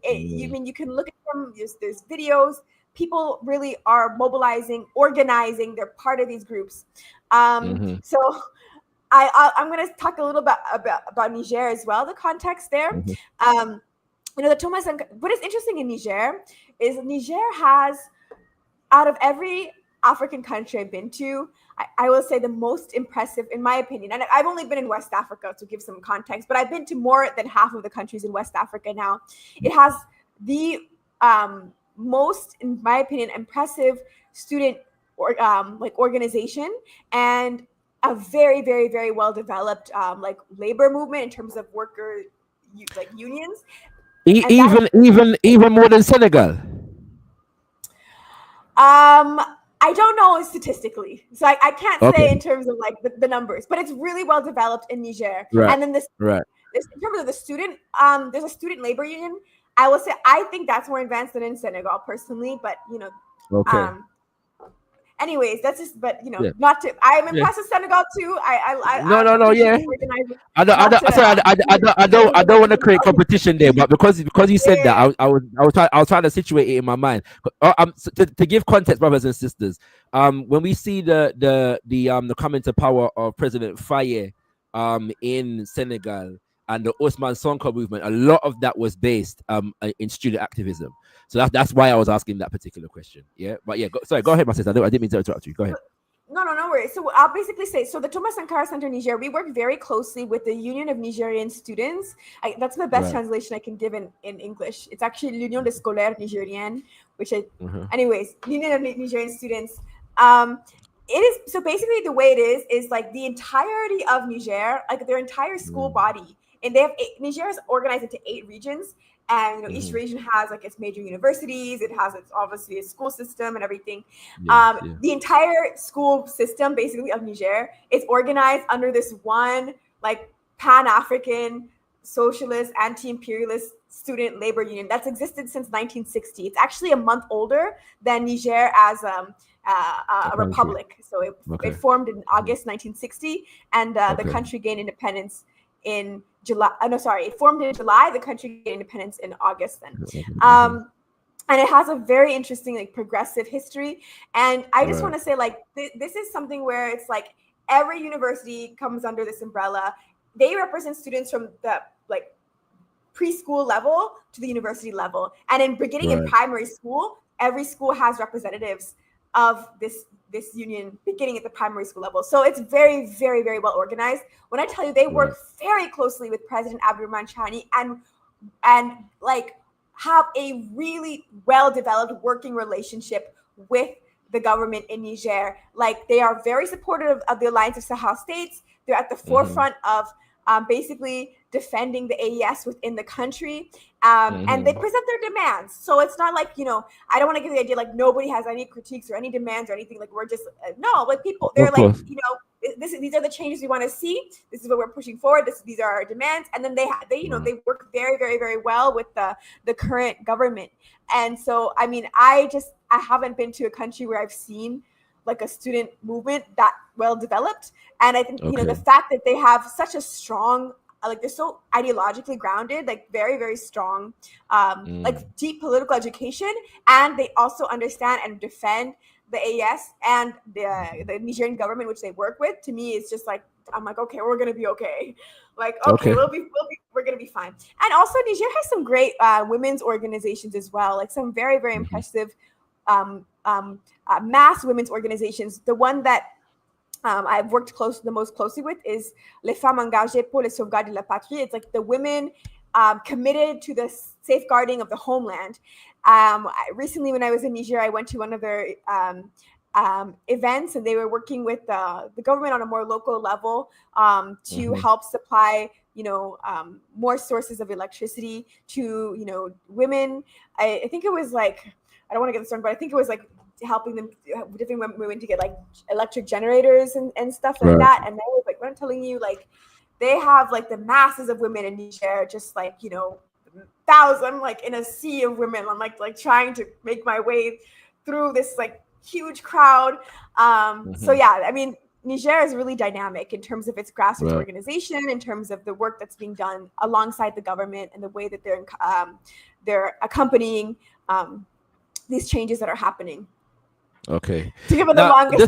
You can look at them, there's videos. People really are mobilizing, organizing, they're part of these groups. So I'm going to talk a little bit about Niger as well, the context there. The Thomas Sankara, what is interesting in Niger is Niger has, out of every African country I've been to, I will say the most impressive, in my opinion, and I've only been in West Africa to give some context, but I've been to more than half of the countries in West Africa now. It has the most, in my opinion, impressive student organization, and a very, very, very well developed labor movement in terms of worker unions. Even more than Senegal. I don't know statistically, so I can't say in terms of like the numbers, but it's really well developed in Niger. Right. And then this in terms of the student, there's a student labor union. I will say I think that's more advanced than in Senegal personally, but anyways, that's just, but Yeah. not to. I am Yeah. impressed with Senegal too. No, I yeah. appreciate the organizers. I don't want to create competition there, but because you said that, I was trying to situate it in my mind. To give context, brothers and sisters, when we see the coming to power of President Faye, in Senegal, and the Ousmane Sonko movement, a lot of that was based in student activism. So that's why I was asking that particular question. Yeah, but yeah, go ahead, my sister. I didn't mean to interrupt you. Go ahead. No worries. So I'll basically say, so the Thomas Sankara Center Niger, we work very closely with the Union of Nigerian Students. That's the best translation I can give in English. It's actually l'Union des Scolaires Nigériennes, which anyways, Union of Nigerian Students. It is, so basically the way it is like the entirety of Niger, like their entire school body, and Niger is organized into 8 regions. And each region has like its major universities. It has its obviously a school system and everything. The entire school system basically of Niger is organized under this one like Pan-African socialist anti-imperialist student labor union that's existed since 1960. It's actually a month older than Niger as a republic. So it formed in August 1960, and the country gained independence in July. It formed in July. The country gained independence in August then. And it has a very interesting like progressive history. And I just want to say like this is something where it's like every university comes under this umbrella. They represent students from the like preschool level to the university level. And in beginning in primary school, every school has representatives of this union beginning at the primary school level. So it's very, very, very well organized. When I tell you they work very closely with President Abdurrahman Chani and like have a really well-developed working relationship with the government in Niger. Like they are very supportive of the Alliance of Sahel States. They're at the forefront of basically defending the AES within the country. And they present their demands. So it's not like, I don't want to give the idea like nobody has any critiques or any demands or anything. Like we're just, no, like people, they're like, these are the changes we want to see. This is what we're pushing forward. These are our demands. And then they work very, very, very well with the current government. And so, I mean, I haven't been to a country where I've seen like a student movement that well developed. And I think, the fact that they have such a strong, like they're so ideologically grounded, like very, very strong, like deep political education. And they also understand and defend the AES and the Nigerian government, which they work with. To me, it's just like, I'm like, okay, we're going to be okay. Like, okay, we're going to be fine. And also Niger has some great women's organizations as well. Like some very, very impressive mass women's organizations. The one that I've worked the most closely with is Les Femmes Engagées pour le Sauvegarde de la Patrie. It's like the women committed to the safeguarding of the homeland. Recently, when I was in Niger, I went to one of their events, and they were working with the government on a more local level to help supply, more sources of electricity to, women. I think it was like, I don't want to get this wrong, but I think it was like helping them, different women to get like electric generators and stuff like that. And I was like, when I'm telling you, like they have like the masses of women in Niger, just like, thousands. I'm like in a sea of women. I'm like trying to make my way through this like huge crowd. So yeah, I mean, Niger is really dynamic in terms of its grassroots organization, in terms of the work that's being done alongside the government and the way that they're accompanying these changes that are happening. Okay. To give it the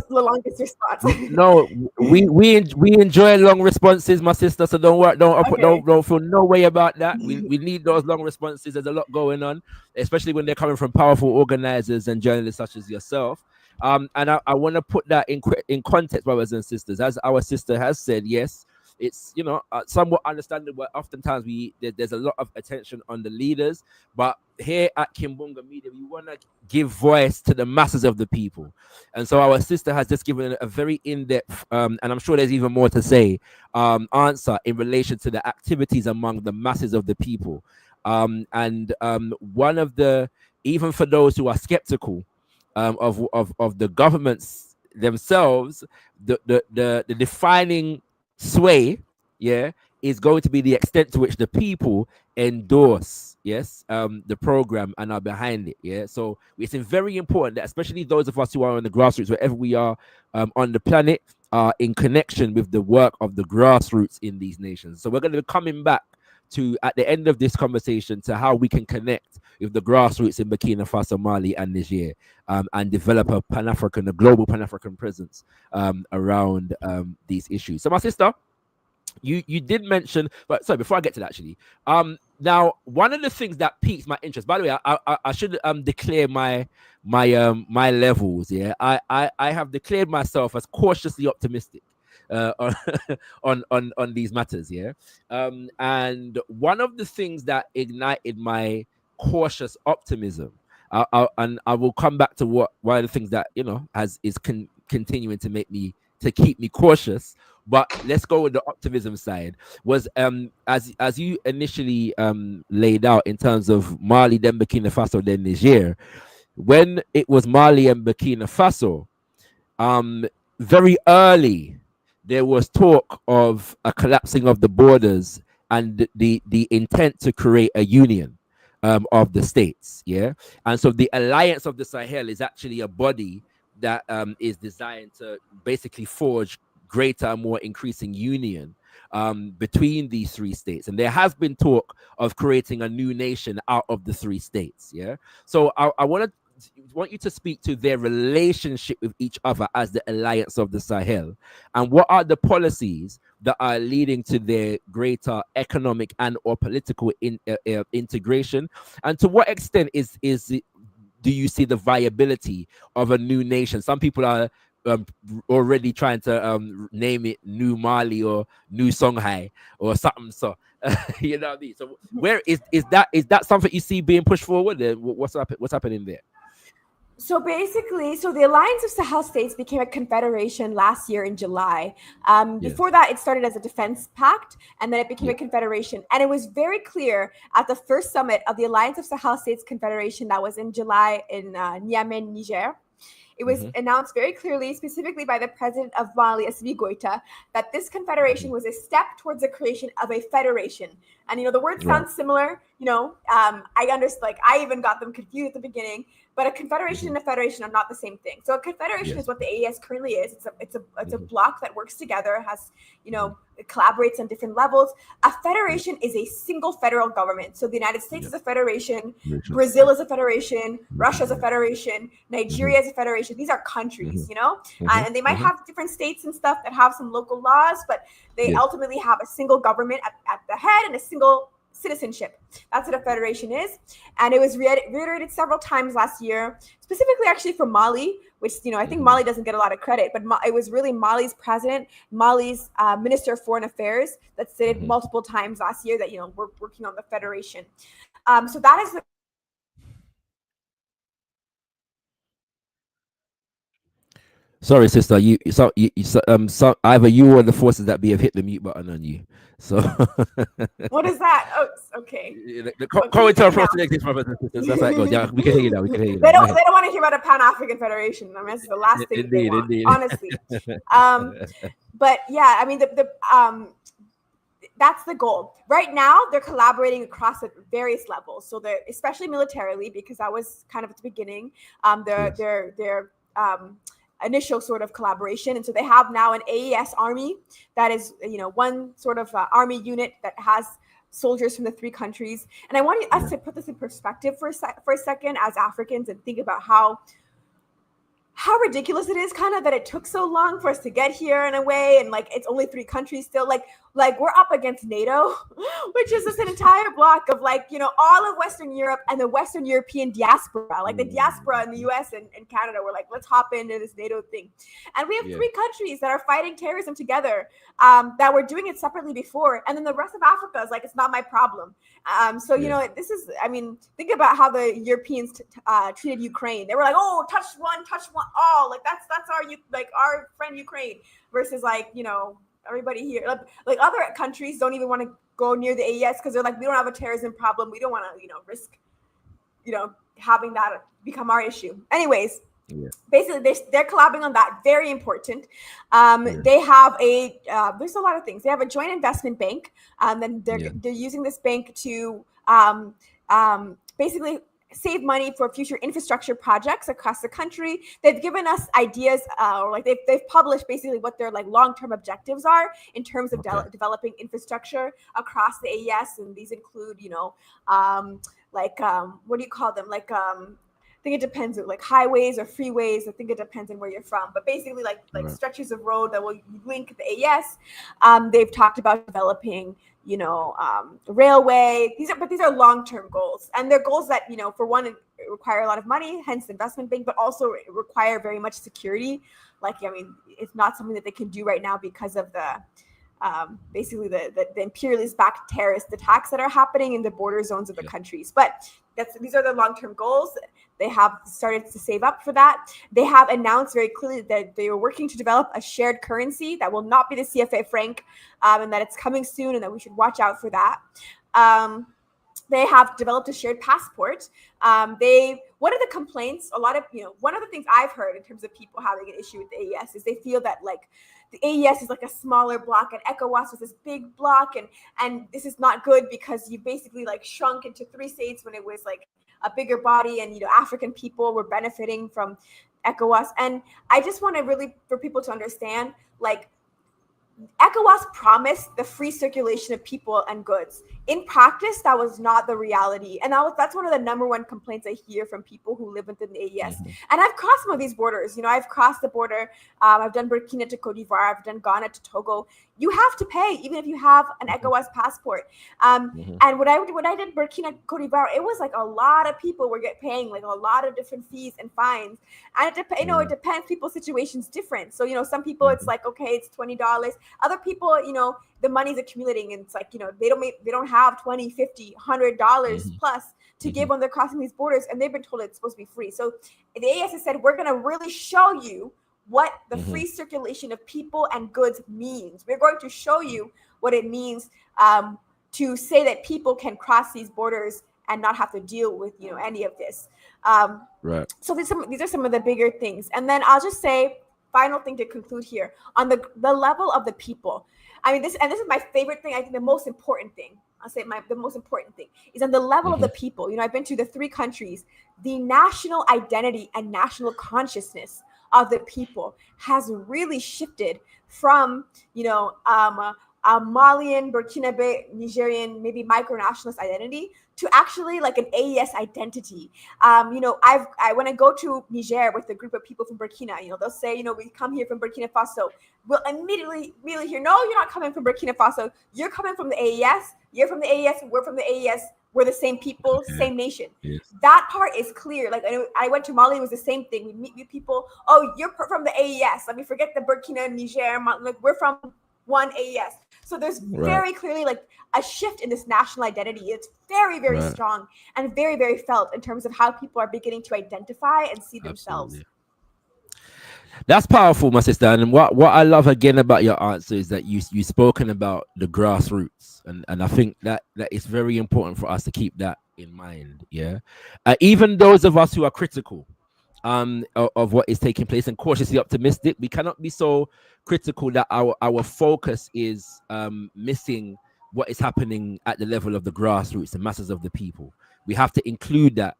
longest response. No, we enjoy long responses, my sister. So don't worry, don't feel no way about that. We need those long responses. There's a lot going on, especially when they're coming from powerful organizers and journalists such as yourself. And I want to put that in context, brothers and sisters. As our sister has said, yes, it's somewhat understandable. Oftentimes there's a lot of attention on the leaders, but here at Kimbunga Media, we want to give voice to the masses of the people. And so our sister has just given a very in-depth, and I'm sure there's even more to say, answer in relation to the activities among the masses of the people. One of the, even for those who are skeptical of the governments themselves, the defining sway is going to be the extent to which the people endorse, yes, the program and are behind it. Yeah, so it's very important that especially those of us who are on the grassroots, wherever we are on the planet, are in connection with the work of the grassroots in these nations. So we're going to be coming back to, at the end of this conversation, to how we can connect with the grassroots in Burkina Faso, Mali, and Niger, and develop a a global Pan-African presence around these issues. So, my sister, you did mention, but sorry, before I get to that, actually, now one of the things that piques my interest. By the way, I should declare my levels. Yeah, I have declared myself as cautiously optimistic on, on these matters. Yeah, and one of the things that ignited my cautious optimism, and I will come back to what one of the things that is continuing to keep me cautious. But let's go with the optimism side. Was as you initially laid out in terms of Mali, then Burkina Faso, then Niger. When it was Mali and Burkina Faso, very early there was talk of a collapsing of the borders and the intent to create a union of the states. Yeah, and so the Alliance of the Sahel is actually a body that is designed to basically forge greater, more increasing union between these three states. And there has been talk of creating a new nation out of the three states. Yeah. So I want you to speak to their relationship with each other as the Alliance of the Sahel, and what are the policies that are leading to their greater economic and or political integration, and to what extent do you see the viability of a new nation? Some people are already trying to name it New Mali or New Songhai or something. So you know what I mean. So where is that something you see being pushed forward? What's happening there? So basically, the Alliance of Sahel States became a confederation last year in July. Before that, it started as a defense pact, and then it became a confederation. And it was very clear at the first summit of the Alliance of Sahel States Confederation that was in July in Niamey, Niger. It was announced very clearly, specifically by the president of Mali, Assimi Goïta, that this confederation was a step towards the creation of a federation. And, the word sounds similar, I understand, like, I even got them confused at the beginning, but a confederation and a federation are not the same thing. So a confederation is what the AES currently is. It's a bloc that works together, has, it collaborates on different levels. A federation is a single federal government. So the United States is a federation, Brazil is a federation, Russia is a federation, Nigeria is a federation. These are countries, and they might have different states and stuff that have some local laws, but they ultimately have a single government at the head and a single citizenship. That's what a federation is. And it was reiterated several times last year, specifically actually for Mali, which, I think Mali doesn't get a lot of credit, but it was really Mali's president, Mali's Minister of Foreign Affairs that stated multiple times last year that, we're working on the federation. So that is Sorry, sister. So either you or the forces that be have hit the mute button on you. So what is that? Oh, okay. The co-interruption exists, brothers and sisters. That's how it goes. Yeah, we can hear you now. We can hear you. They don't want to hear about a Pan-African Federation. I mean, that's the last thing they want, honestly. But yeah, I mean, that's the goal. Right now, they're collaborating across at various levels. So they're especially militarily, because that was kind of at the beginning. They're initial sort of collaboration. And so they have now an AES army that is, one sort of army unit that has soldiers from the three countries. And I want us to put this in perspective for a second as Africans and think about how ridiculous it is kind of that it took so long for us to get here in a way. And like, it's only three countries still, like we're up against NATO, which is just an entire block of all of Western Europe and the Western European diaspora, like the diaspora in the US and Canada. We're like, let's hop into this NATO thing. And we have three countries that are fighting terrorism together, that were doing it separately before. And then the rest of Africa is like, it's not my problem. This is, I mean, think about how the Europeans treated Ukraine. They were like, oh, touch one, all, like that's our friend Ukraine, versus everybody here, like other countries don't even want to go near the AES because they're like, we don't have a terrorism problem. We don't want to, risk, having that become our issue. Anyways, Basically, they're collabing on that. Very important. They have there's a lot of things. They have a joint investment bank, and they're using this bank to basically save money for future infrastructure projects across the country. They've given us ideas, or like they've published basically what their like long-term objectives are in terms of developing infrastructure across the AES, and these include, what do you call them? I think it depends on like highways or freeways. I think it depends on where you're from, but basically like stretches of road that will link the AES. They've talked about developing, railway. These are long-term goals, and they're goals that, for one, require a lot of money, hence the investment bank, but also require very much security. It's not something that they can do right now because of the basically the imperialist-backed terrorist attacks that are happening in the border zones of the countries. But these are the long-term goals. They have started to save up for that. They have announced very clearly that they are working to develop a shared currency that will not be the CFA franc, and that it's coming soon, and that we should watch out for that. They have developed a shared passport. One of the complaints, one of the things I've heard in terms of people having an issue with the AES is they feel that the AES is like a smaller block, and ECOWAS was this big block, and this is not good because you basically shrunk into 3 states when it was a bigger body, and African people were benefiting from ECOWAS. And I just want to really, for people to understand, ECOWAS promised the free circulation of people and goods. In practice, that was not the reality. And that's one of the number one complaints I hear from people who live within the AES. And I've crossed some of these borders. I've crossed the border. I've done Burkina to Cote d'Ivoire. I've done Ghana to Togo. You have to pay, even if you have an ECOWAS passport. And when I did Burkina, Cote d'Ivoire, it was a lot of people were paying a lot of different fees and fines. And it depends. People's situation's different. So, some people it's okay, it's $20. Other people, the money's accumulating, and it's they don't have $20, $50, $100 plus to give when they're crossing these borders, and they've been told it's supposed to be free. So the AES has said, we're going to really show you what the free circulation of people and goods means. We're going to show you what it means to say that people can cross these borders and not have to deal with any of this. So these are some of the bigger things. And then I'll just say, final thing to conclude here, on the level of the people. This is my favorite thing. I think the most important thing, the most important thing is on the level of the people. I've been to the 3 countries. The national identity and national consciousness of the people has really shifted from, a Malian, Burkinabe, Nigerian, maybe micro-nationalist identity to actually an AES identity. When I go to Niger with a group of people from Burkina, they'll say, we come here from Burkina Faso. We'll immediately hear, no, you're not coming from Burkina Faso. You're coming from the AES. You're from the AES. We're from the AES. We're the same people, same nation. Yes. That part is clear. I went to Mali, it was the same thing. We meet people. Oh, you're from the AES. Let me forget the Burkina, Niger. We're from one AES. So there's very clearly a shift in this national identity. It's very, very strong and very, very felt in terms of how people are beginning to identify and see themselves. That's powerful, my sister. And what I love again about your answer is that you spoken about the grassroots, and I think that it's very important for us to keep that in mind. Even those of us who are critical of what is taking place and cautiously optimistic, we cannot be so critical that our focus is missing what is happening at the level of the grassroots, the masses of the people. We have to include that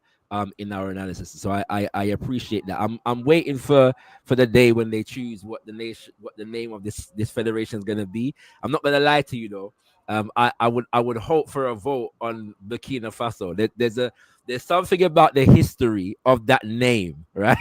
in our analysis. So I appreciate that. I'm waiting for the day when they choose what the name of this federation is going to be. I'm not going to lie to you though. I would hope for a vote on Burkina Faso. There's something about the history of that name, right?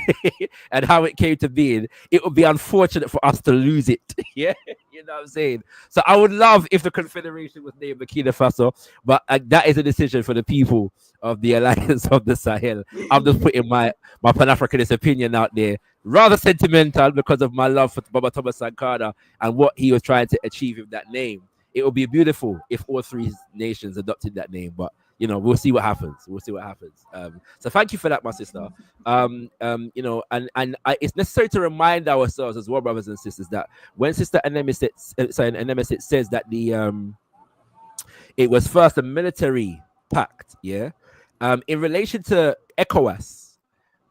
And how it came to being. It would be unfortunate for us to lose it. Yeah, you know what I'm saying? So I would love if the Confederation was named Burkina Faso, but that is a decision for the people of the Alliance of the Sahel. I'm just putting my Pan-Africanist opinion out there. Rather sentimental because of my love for Baba Thomas Sankara and what he was trying to achieve with that name. It would be beautiful if all 3 nations adopted that name, but we'll see what happens. So thank you for that, my sister. It's necessary to remind ourselves as well, brothers and sisters, that when Sister Anemesit says that it was first a military pact, in relation to ECOWAS,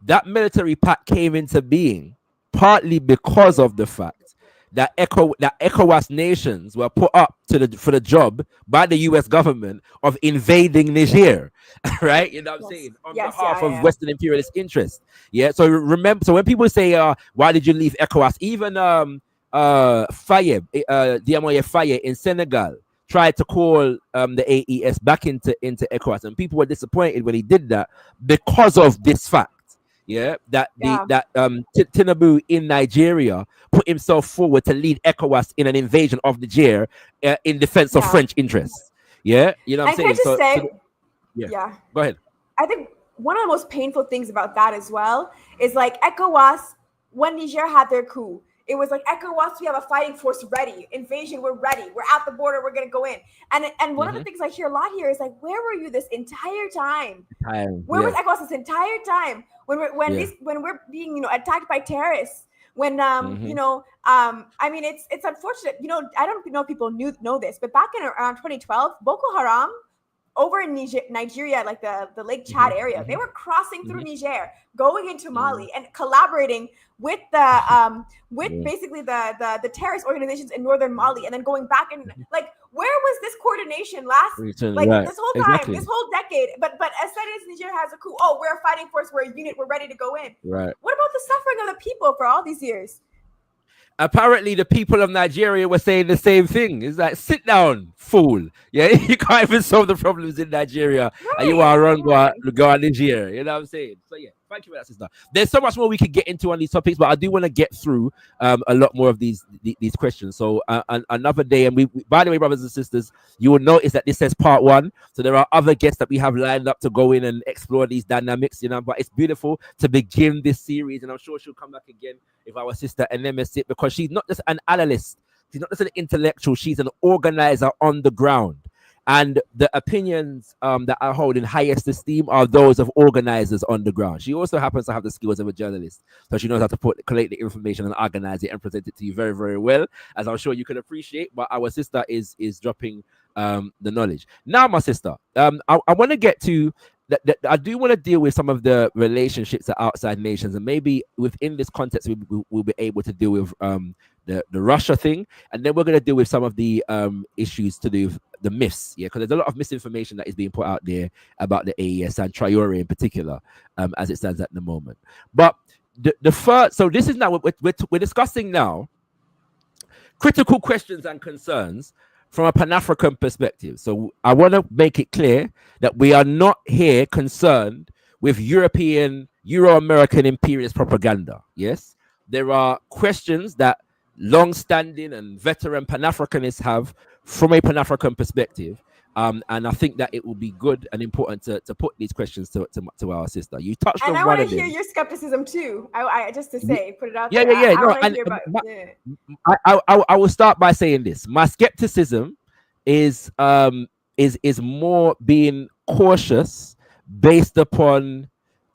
that military pact came into being partly because of the fact that ECOWAS nations were put up for the job by the U.S. government of invading Niger, right? You know what I'm saying? On behalf of Western imperialist interests. Yeah. So remember, so when people say, why did you leave ECOWAS? Even Faye, Diamoye Faye in Senegal tried to call the AES back into ECOWAS, and people were disappointed when he did that because of this fact. Yeah, that Tinubu in Nigeria put himself forward to lead ECOWAS in an invasion of Niger in defense of French interests. Yeah, you know what I'm saying? Yeah. Go ahead. I think one of the most painful things about that as well is like ECOWAS, when Niger had their coup, it was like ECOWAS, we have a fighting force ready. Invasion, we're ready. We're at the border. We're gonna go in. And one of the things I hear a lot here is like, where were you this entire time? Where was ECOWAS this entire time when we're being attacked by terrorists? When I mean it's unfortunate. I don't know if people know this, but back in around 2012, Boko Haram over in Nigeria, like the Lake Chad area, they were crossing through Niger, going into Mali, and collaborating with the basically the terrorist organizations in northern Mali, and then going back and like, where was this coordination this whole time, this whole decade? But as soon as Niger has a coup, we're a fighting force, we're a unit, we're ready to go in. Right. What about the suffering of the people for all these years? Apparently, the people of Nigeria were saying the same thing. It's like, sit down, fool. Yeah, you can't even solve the problems in Nigeria, and you are run go on Nigeria. You know what I'm saying? So yeah, thank you for that, sister. There's so much more we could get into on these topics, but I do want to get through a lot more of these questions. So another day, and we by the way, brothers and sisters, you will notice that this says part 1. So there are other guests that we have lined up to go in and explore these dynamics. But it's beautiful to begin this series, and I'm sure she'll come back again if our sister Enemis it, because she's not just an analyst, she's not just an intellectual, she's an organizer on the ground. And the opinions that I hold in highest esteem are those of organizers on the ground. She also happens to have the skills of a journalist, so she knows how to collate the information and organize it and present it to you very, very well, as I'm sure you can appreciate. But our sister is dropping the knowledge. Now, my sister, I want to get to I do want to deal with some of the relationships to outside nations, and maybe within this context, we'll be able to deal with the Russia thing, and then we're going to deal with some of the issues to do with the myths, because there's a lot of misinformation that is being put out there about the AES and Traore in particular, as it stands at the moment. But the first, so this is now we're discussing now critical questions and concerns from a Pan-African perspective. So I want to make it clear that we are not here concerned with Euro-American imperialist propaganda. Yes, there are questions that long-standing and veteran Pan-Africanists have from a Pan-African perspective. And I think that it will be good and important to put these questions to our sister. You touched on one of them. And I want to hear your skepticism too. I just to say, put it out there. I will start by saying this. My skepticism is more being cautious based upon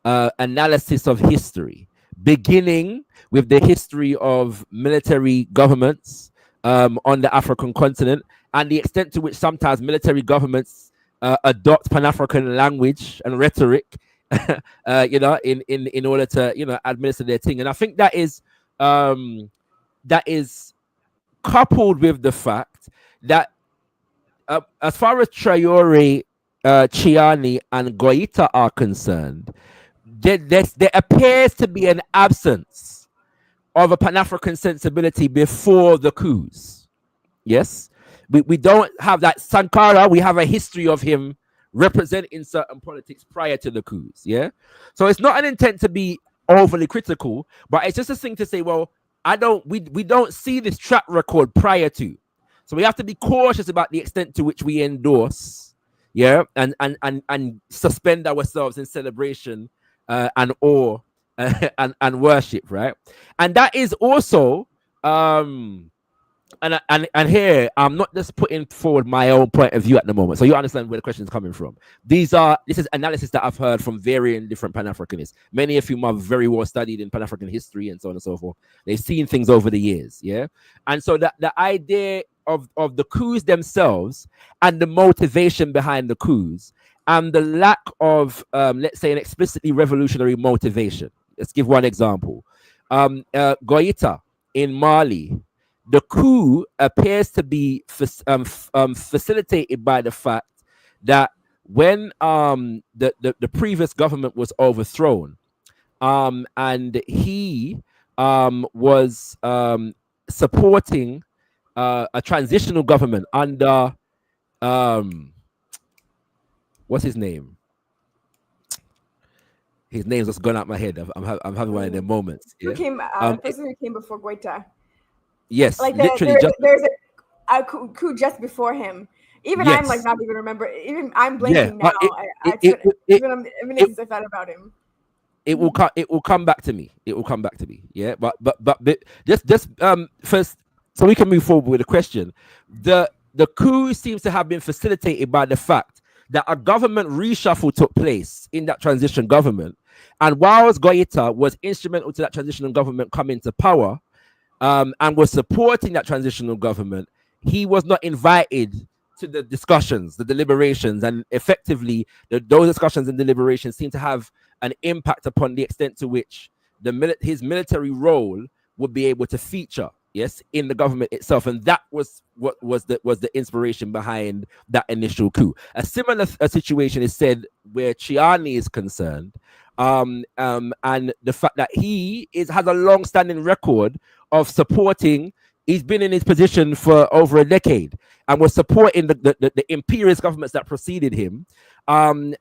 analysis of history, beginning with the history of military governments on the African continent, and the extent to which sometimes military governments adopt Pan-African language and rhetoric, in order to administer their thing. And I think that is coupled with the fact that as far as Traore, Chiani, and Goita are concerned, there appears to be an absence of a Pan-African sensibility before the coups. Yes. We don't have that. Sankara, we have a history of him representing certain politics prior to the coups. Yeah. So it's not an intent to be overly critical, but it's just a thing to say, well, we don't see this track record prior to. So we have to be cautious about the extent to which we endorse, and suspend ourselves in celebration and awe and worship, right? And that is also And here I'm not just putting forward my own point of view at the moment, so you understand where the question is coming from. This is analysis that I've heard from varying different Pan-Africanists, many of whom are very well studied in Pan-African history and so on and so forth. They've seen things over the years, and so that the idea of the coups themselves and the motivation behind the coups and the lack of, let's say, an explicitly revolutionary motivation. Let's give one example. Goita in Mali, the coup appears to be facilitated by the fact that when the previous government was overthrown, and he was supporting a transitional government under what's his name? His name's just gone out my head. I'm having one of them moments. Who Yeah? came? The person who came before Goita. Yes, Like literally. there's a coup just before him. Even Yes. I'm like not even remember. Even I'm Yeah, blanking but now. Even since I thought about him. It will come. It will come back to me. It will come back to me. Yeah, but just first, so we can move forward with the question. The coup seems to have been facilitated by the fact that a government reshuffle took place in that transition government, and whilst Goita was instrumental to that transitional government coming to power, and was supporting that transitional government, he was not invited to the discussions, the deliberations, and effectively those discussions and deliberations seem to have an impact upon the extent to which his military role would be able to feature, yes, in the government itself, and that was what was the inspiration behind that initial coup. A similar situation is said where Chiani is concerned, and the fact that he has a long-standing record of supporting. He's been in his position for over a decade and was supporting the imperialist governments that preceded him, and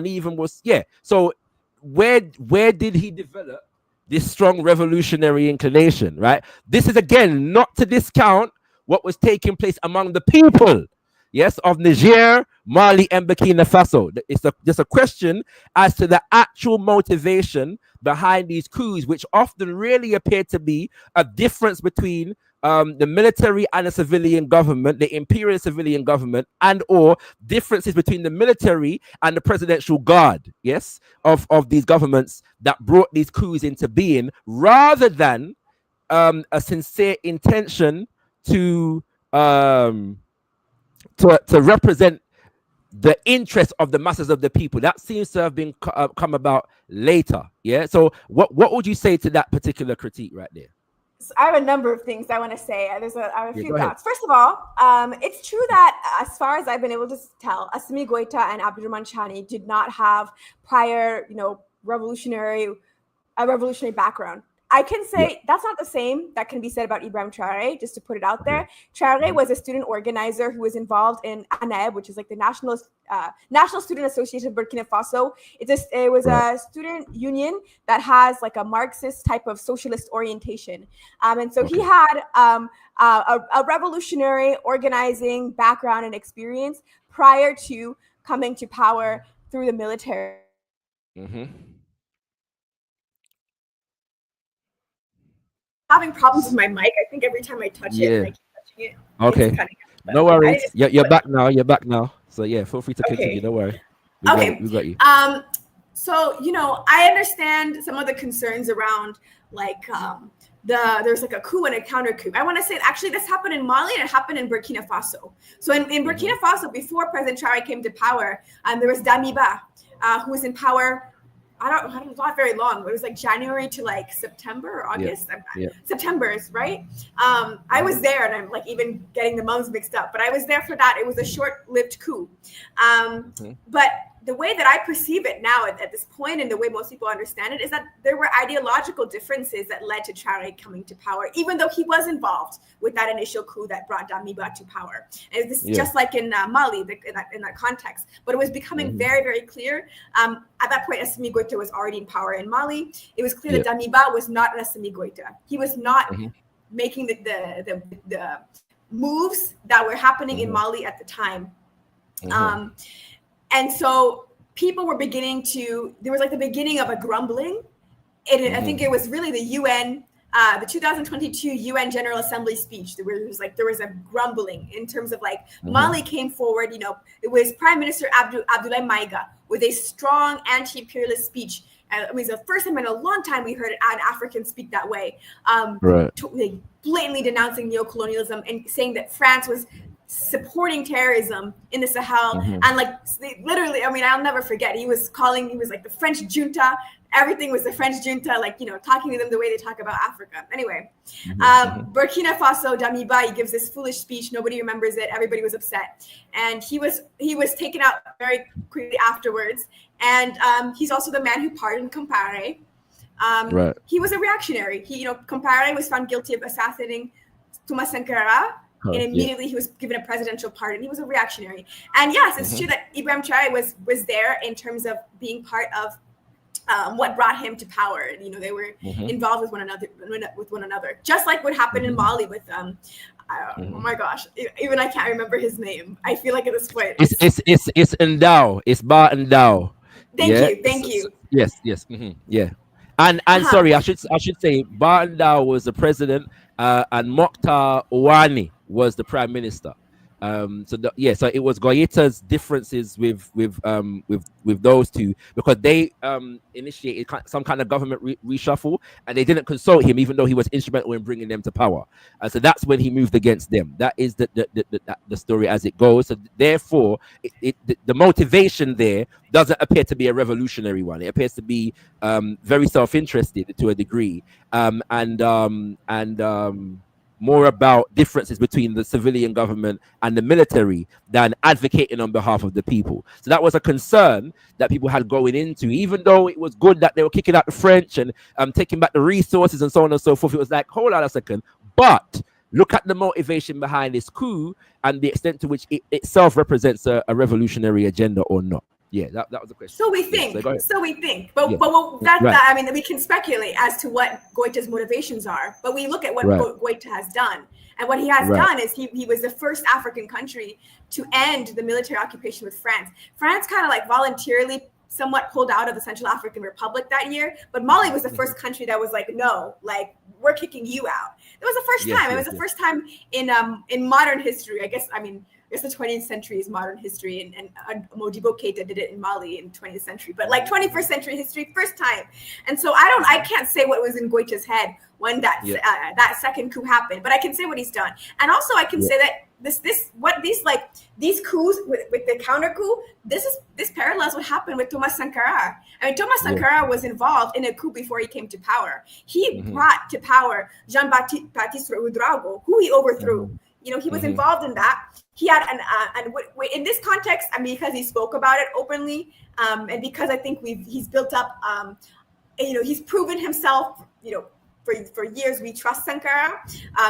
even was So where did he develop this strong revolutionary inclination? Right. This is again not to discount what was taking place among the people, yes, of Niger, Mali, and Burkina Faso. It's just a question as to the actual motivation behind these coups, which often really appear to be a difference between the military and the civilian government, the imperial civilian government, and or differences between the military and the presidential guard, yes, of these governments that brought these coups into being, rather than a sincere intention to represent the interest of the masses of the people. That seems to have been come about later. Yeah. So what would you say to that particular critique right there? So I have a number of things I want to say. I have a few go ahead. thoughts. First of all, it's true that as far as I've been able to tell, Assimi Goita and Abdurrahman Chani did not have prior, revolutionary background. I can say that's not the same that can be said about Ibrahim Traoré, just to put it out there. Traoré was a student organizer who was involved in ANEB, which is like the National Student Association of Burkina Faso. It was a student union that has like a Marxist type of socialist orientation. And so he had a revolutionary organizing background and experience prior to coming to power through the military. Having problems with my mic. I think every time I touch it and I keep touching it, it's cutting out. No worries. You're back now. You're back now. So yeah, feel free to continue. Don't worry. We got you. So I understand some of the concerns around like there's like a coup and a counter coup. I want to say actually this happened in Mali and it happened in Burkina Faso. So in Burkina Faso, before President Traoré came to power, there was Damiba, who was in power. Not very long. It was like January to like September or August. September's right. I was there, and I'm like even getting the months mixed up. But I was there for that. It was a short-lived coup. But the way that I perceive it now at this point, and the way most people understand it, is that there were ideological differences that led to Traoré coming to power, even though he was involved with that initial coup that brought Damiba to power. And this is just like in Mali, in that context. But it was becoming very, very clear. At that point, Assimi Goita was already in power in Mali. It was clear that Damiba was not an Assimi Goita. He was not making the moves that were happening in Mali at the time. And so people were beginning there was like the beginning of a grumbling. I think it was really the UN, the 2022 UN General Assembly speech. There was a grumbling in terms of like Mali came forward, it was Prime Minister Abdoulaye Maïga with a strong anti-imperialist speech. It was the first time in a long time we heard an African speak that way, blatantly denouncing neocolonialism and saying that France was supporting terrorism in the Sahel. And like literally, I mean, I'll never forget, he was like the French junta. Everything was the French junta, like, you know, talking to them the way they talk about Africa. Anyway, Burkina Faso, Damiba, he gives this foolish speech. Nobody remembers it. Everybody was upset. And he was taken out very quickly afterwards. And he's also the man who pardoned Compaoré. He was a reactionary. Compaoré was found guilty of assassinating Thomas Sankara. And immediately he was given a presidential pardon. He was a reactionary. And yes, it's true that Ibrahim Traoré was there in terms of being part of what brought him to power. You know, they were involved with one another, just like what happened in Mali with oh my gosh, even I can't remember his name. I feel like at this point it's Ndao. It's Ba Ndao. Thank you. Yes. Yeah. And sorry, I should say Ba Ndao was the president, and Mokhtar Ouani was the prime minister. So it was Goyeta's differences with those two, because they initiated some kind of government reshuffle, and they didn't consult him, even though he was instrumental in bringing them to power. So that's when he moved against them. That is the story as it goes. So therefore, the motivation there doesn't appear to be a revolutionary one. It appears to be very self-interested to a degree, and more about differences between the civilian government and the military than advocating on behalf of the people. So that was a concern that people had going into, even though it was good that they were kicking out the French and taking back the resources and so on and so forth. It was like, hold on a second, but look at the motivation behind this coup and the extent to which it itself represents a revolutionary agenda or not. Yeah, that was the question. So we think. But I mean, we can speculate as to what Goita's motivations are. But we look at what Goita has done. And what he has done is he was the first African country to end the military occupation with France. France kind of like voluntarily somewhat pulled out of the Central African Republic that year. But Mali was the first country that was like, no, like, we're kicking you out. It was the first time. It was the first time in modern history, I guess the 20th century is modern history, and Modibo Keita did it in Mali in 20th century, but like 21st century history, first time. And so I can't say what was in Goita's head when that second coup happened, but I can say what he's done. And also I can say that these coups with the counter coup, this parallels what happened with Thomas Sankara. I mean, Thomas Sankara was involved in a coup before he came to power. He brought to power Jean-Baptiste Ouedraogo, who he overthrew. You know, he was involved in that. He had in this context, I mean, because he spoke about it openly, and because I think he's built up, he's proven himself, for years. We trust Sankara,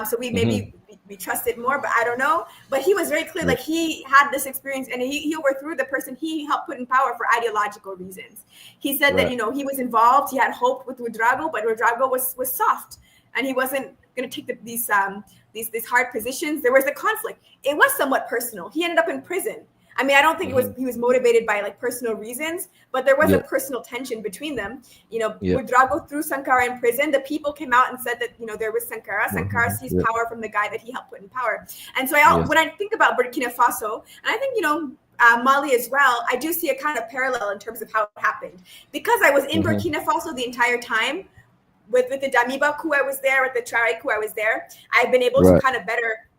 so we trusted more, but I don't know. But he was very clear, like he had this experience, and he overthrew the person he helped put in power for ideological reasons. He said that he was involved. He had hope with Ouedraogo, but Ouedraogo was soft, and he wasn't going to take these hard positions. There was a conflict. It was somewhat personal. He ended up in prison. I mean, I don't think he was motivated by like personal reasons, but there was a personal tension between them. Ouedraogo threw Sankara in prison. The people came out and said that there was Sankara. Sankara seized power from the guy that he helped put in power. And so when I think about Burkina Faso, and I think Mali as well, I do see a kind of parallel in terms of how it happened, because I was in Burkina Faso the entire time. With the Damiba coup, I was there. With the Traoré coup, I was there. I've been able to kind of better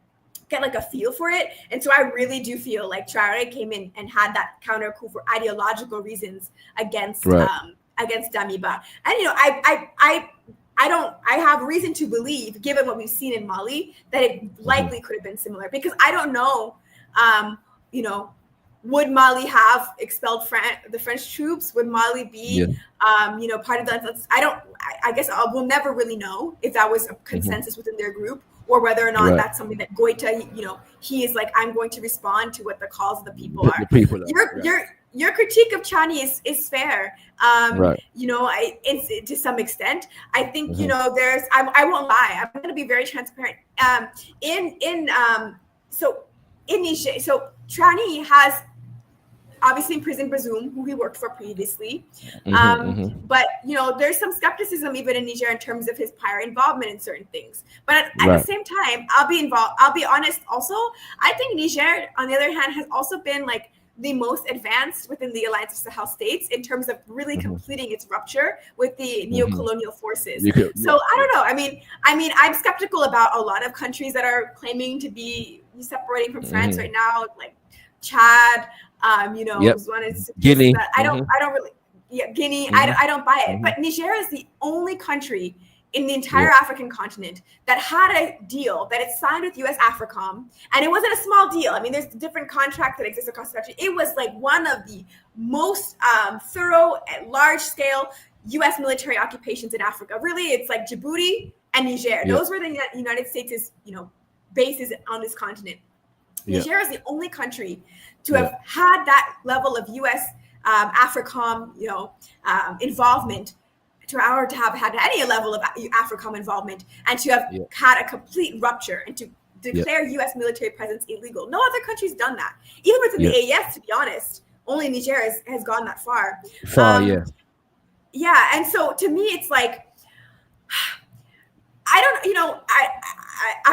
get like a feel for it. And so I really do feel like Traoré came in and had that counter coup for ideological reasons against Damiba. And I have reason to believe, given what we've seen in Mali, that it likely could have been similar, because I don't know, would Mali have expelled the French troops? Would Mali be, part of that? I guess we'll never really know if that was a consensus within their group, or whether or not that's something that Goita, he is like, I'm going to respond to what the calls of the people are. Your critique of Chani is fair. To some extent, I think I won't lie. I'm going to be very transparent. In Niger, so Chani has obviously imprisoned Bazoum, who he worked for previously. But there's some skepticism even in Niger in terms of his prior involvement in certain things. But at the same time, I'll be honest also, I think Niger, on the other hand, has also been like the most advanced within the Alliance of Sahel states in terms of really completing its rupture with the neo-colonial forces. So I don't know. I mean, I'm skeptical about a lot of countries that are claiming to be separating from France right now, like Chad, one is Guinea. I don't really, Guinea. I don't buy it. But Niger is the only country in the entire African continent that had a deal that it signed with US Africom, and it wasn't a small deal. I mean, there's different contracts that exist across the country. It was like one of the most thorough and large-scale US military occupations in Africa. Really, it's like Djibouti and Niger. Those were the United States' bases on this continent. Niger is the only country to have had that level of US Africom involvement, to have had any level of Africom involvement, and to have had a complete rupture and to declare U.S. military presence illegal. No other country's done that. Even within the AES, to be honest, only Niger has gone that far. Yeah, and so to me, it's like, I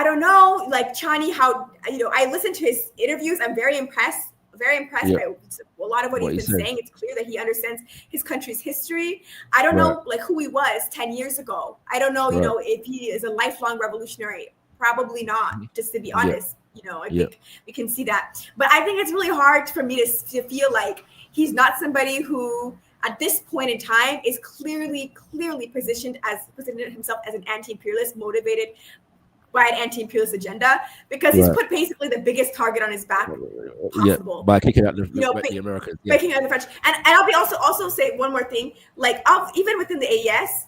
don't know, like Chani, how, I listened to his interviews. I'm very impressed by a lot of what he's been saying. It's clear that he understands his country's history. I don't know like who he was 10 years ago. I don't know, if he is a lifelong revolutionary. Probably not, just to be honest. I think we can see that. But I think it's really hard for me to feel like he's not somebody who at this point in time is clearly positioned himself as an anti-imperialist, motivated by an anti-imperialist agenda, because he's put basically the biggest target on his back possible. By kicking out the Americans. Kicking out the French. And I'll be also say one more thing, like even within the AES,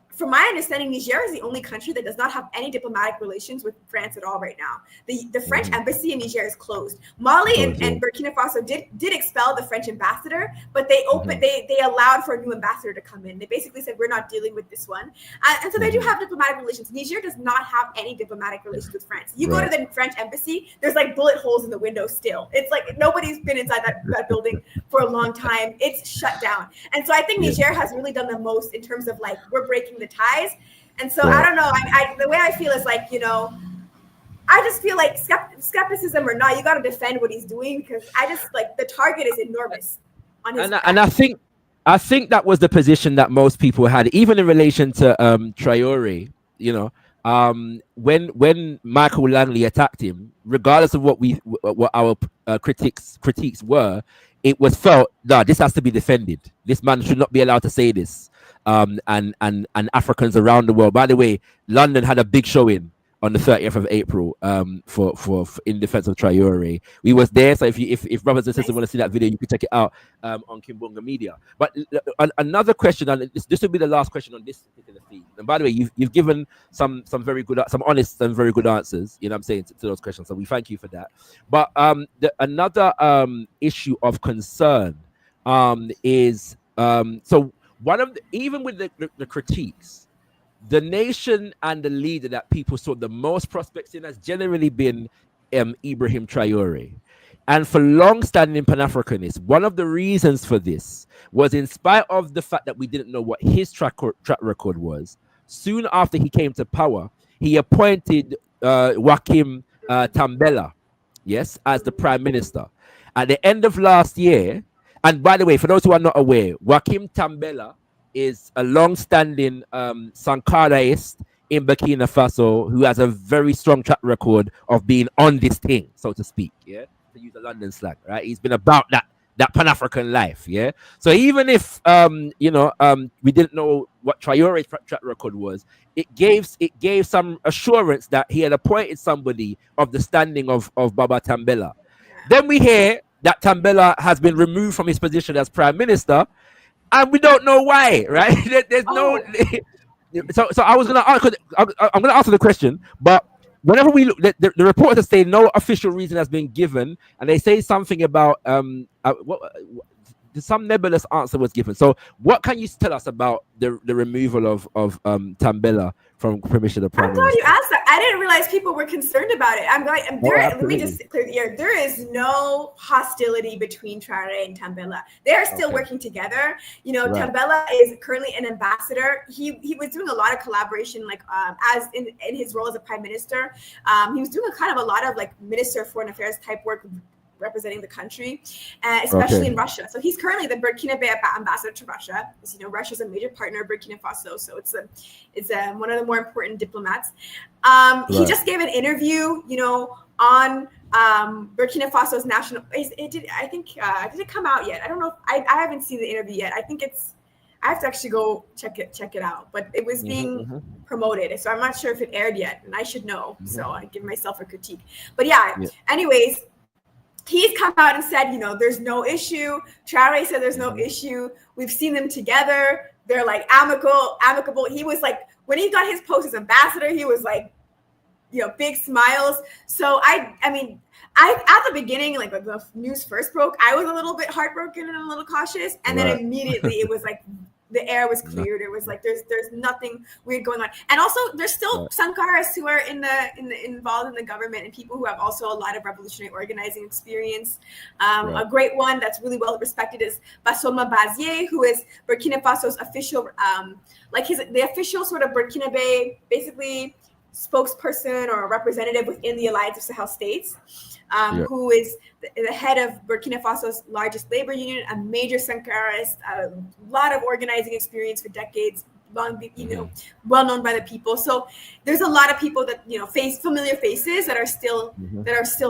from my understanding, Niger is the only country that does not have any diplomatic relations with France at all right now. The French embassy in Niger is closed. Mali and Burkina Faso did expel the French ambassador, but they allowed for a new ambassador to come in. They basically said, we're not dealing with this one. And so they do have diplomatic relations. Niger does not have any diplomatic relations with France. You go to the French embassy, there's like bullet holes in the window still. It's like nobody's been inside that building for a long time. It's shut down. And so I think Niger has really done the most in terms of like, we're breaking the ties. And so I don't know, I the way I feel is like, I just feel like skepticism or not, you got to defend what he's doing, because I just like the target is enormous on his and I think that was the position that most people had, even in relation to Traore. When Michael Langley attacked him, regardless of what our critiques were, it was felt that this has to be defended. This man should not be allowed to say this. And Africans around the world. By the way, London had a big showing on the 30th of April for in defense of Traore. We was there, so if brothers and sisters want to see that video, you can check it out on Kimbunga Media. But another question, and this will be the last question on this particular theme. And by the way, you've given some very good, some honest and very good answers. You know what I'm saying, to those questions. So we thank you for that. But another issue of concern is so. One of even with the critiques, the nation and the leader that people saw the most prospects in has generally been Ibrahim Traore. And for long-standing Pan-Africanists, one of the reasons for this was, in spite of the fact that we didn't know what his track record was, soon after he came to power, he appointed Joachim Tambela, as the prime minister. At the end of last year, and by the way, for those who are not aware, Joachim Tambela is a long-standing Sankaraist in Burkina Faso who has a very strong track record of being on this thing, so to speak, to use a London slang, right? He's been about that Pan-African life, So even if we didn't know what Traore's track record was, it gave some assurance that he had appointed somebody of the standing of Baba Tambela. Then we hear that Tambela has been removed from his position as prime minister, and we don't know why, right? There's no. So I was gonna ask. I'm gonna answer the question, but whenever we look, the reporters say no official reason has been given, and they say something about some nebulous answer was given. So what can you tell us about the removal of Tambela from permission of prime minister? I'm glad you asked that. I didn't realize people were concerned about it. Let me just clear the air. There is no hostility between Traore and Tambela. They are still working together. Tambela is currently an ambassador. He was doing a lot of collaboration, like as in his role as a prime minister. He was doing a lot of like Minister of Foreign Affairs type work representing the country, especially in Russia. So he's currently the Burkinabe ambassador to Russia. As you know, Russia's a major partner of Burkina Faso, so it's one of the more important diplomats. He just gave an interview, on Burkina Faso's national. Did it come out yet? I don't know. I haven't seen the interview yet. I have to actually go check it out. But it was being promoted, so I'm not sure if it aired yet, and I should know. So I give myself a critique. But anyways, he's come out and said, there's no issue. Traoré said there's no issue. We've seen them together. They're like amicable. He was like, when he got his post as ambassador, he was like, big smiles. So I at the beginning, like when the news first broke, I was a little bit heartbroken and a little cautious. And then immediately it was like the air was cleared. It was like there's nothing weird going on. And also there's still Sankaras who are involved in the government and people who have also a lot of revolutionary organizing experience. A great one that's really well respected is Basoma Bazier, who is Burkina Faso's official, the official sort of Burkinabe, basically spokesperson or representative within the Alliance of Sahel States, who is the head of Burkina Faso's largest labor union, a major Sankarist, a lot of organizing experience for decades, well known by the people. So there's a lot of people that familiar faces that are still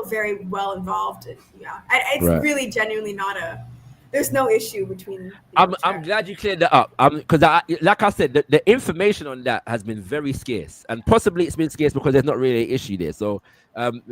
very well involved. It's really genuinely not there's no issue between. I'm glad you cleared that up. Because like I said, the information on that has been very scarce, and possibly it's been scarce because there's not really an issue there. So, I'm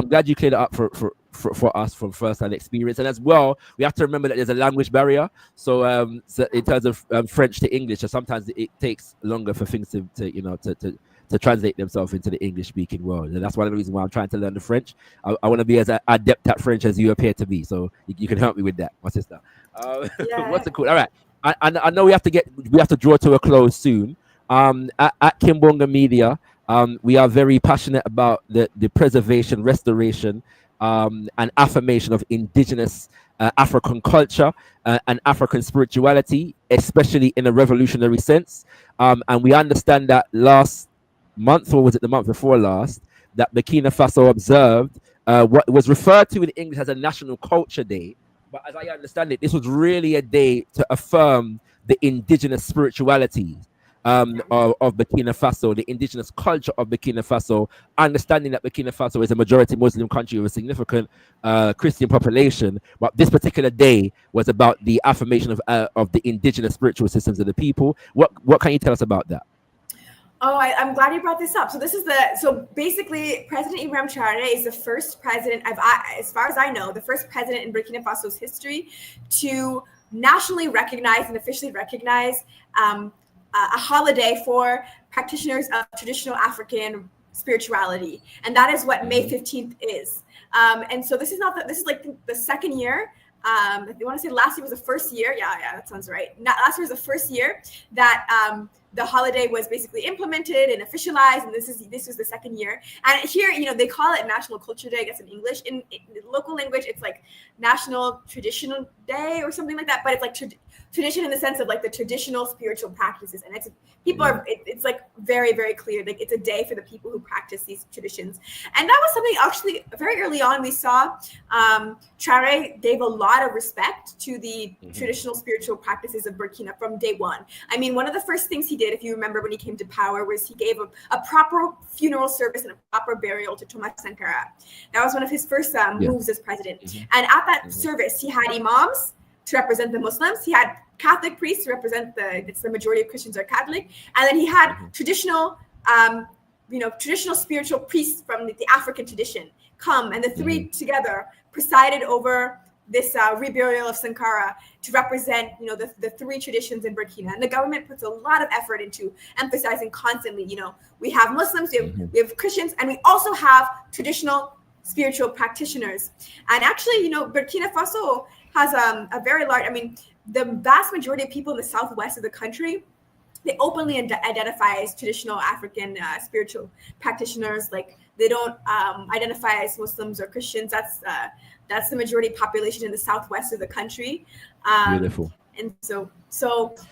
glad you cleared it up for us from first-hand experience, and as well, we have to remember that there's a language barrier. So in terms of French to English, so sometimes it takes longer for things to translate themselves into the English-speaking world. And that's one of the reasons why I'm trying to learn the French. I want to be as adept at French as you appear to be. So you can help me with that, my sister. What's it called? All right. I know we have to draw to a close soon. At Kimbunga Media, we are very passionate about the preservation, restoration, and affirmation of indigenous African culture and African spirituality, especially in a revolutionary sense. And we understand that last month, or was it the month before last, that Burkina Faso observed what was referred to in English as a National Culture Day. But as I understand it, this was really a day to affirm the indigenous spirituality of Burkina Faso, the indigenous culture of Burkina Faso, understanding that Burkina Faso is a majority Muslim country with a significant Christian population. But this particular day was about the affirmation of the indigenous spiritual systems of the people. What can you tell us about that? Oh, I'm glad you brought this up. So basically, President Ibrahim Traoré is the first president, as far as I know, the first president in Burkina Faso's history to nationally recognize and officially recognize a holiday for practitioners of traditional African spirituality, and that is what May 15th is. And so this is like the second year. I want to say last year was the first year. Yeah, that sounds right. Last year was the first year that the holiday was basically implemented and officialized, and this was the second year. And here, they call it National Culture Day, I guess in English. In local language, it's like National Traditional Day or something like that. But it's like tradition in the sense of like the traditional spiritual practices, and it's like very, very clear. Like it's a day for the people who practice these traditions. And that was something actually very early on we saw. Traoré gave a lot of respect to the traditional spiritual practices of Burkina from day one. I mean, one of the first things he did, if you remember, when he came to power, was he gave a proper funeral service and a proper burial to Thomas Sankara. That was one of his first moves as president. And at that service, he had imams to represent the Muslims. He had Catholic priests to represent the majority of Christians are Catholic. And then he had traditional spiritual priests from the African tradition come, and the three together presided over this reburial of Sankara to represent, the three traditions in Burkina. And the government puts a lot of effort into emphasizing constantly, we have Muslims, we have Christians, and we also have traditional spiritual practitioners. And actually, Burkina Faso has a very large, the vast majority of people in the southwest of the country, they openly identify as traditional African spiritual practitioners. Like they don't identify as Muslims or Christians. That's the majority population in the southwest of the country. Beautiful. And so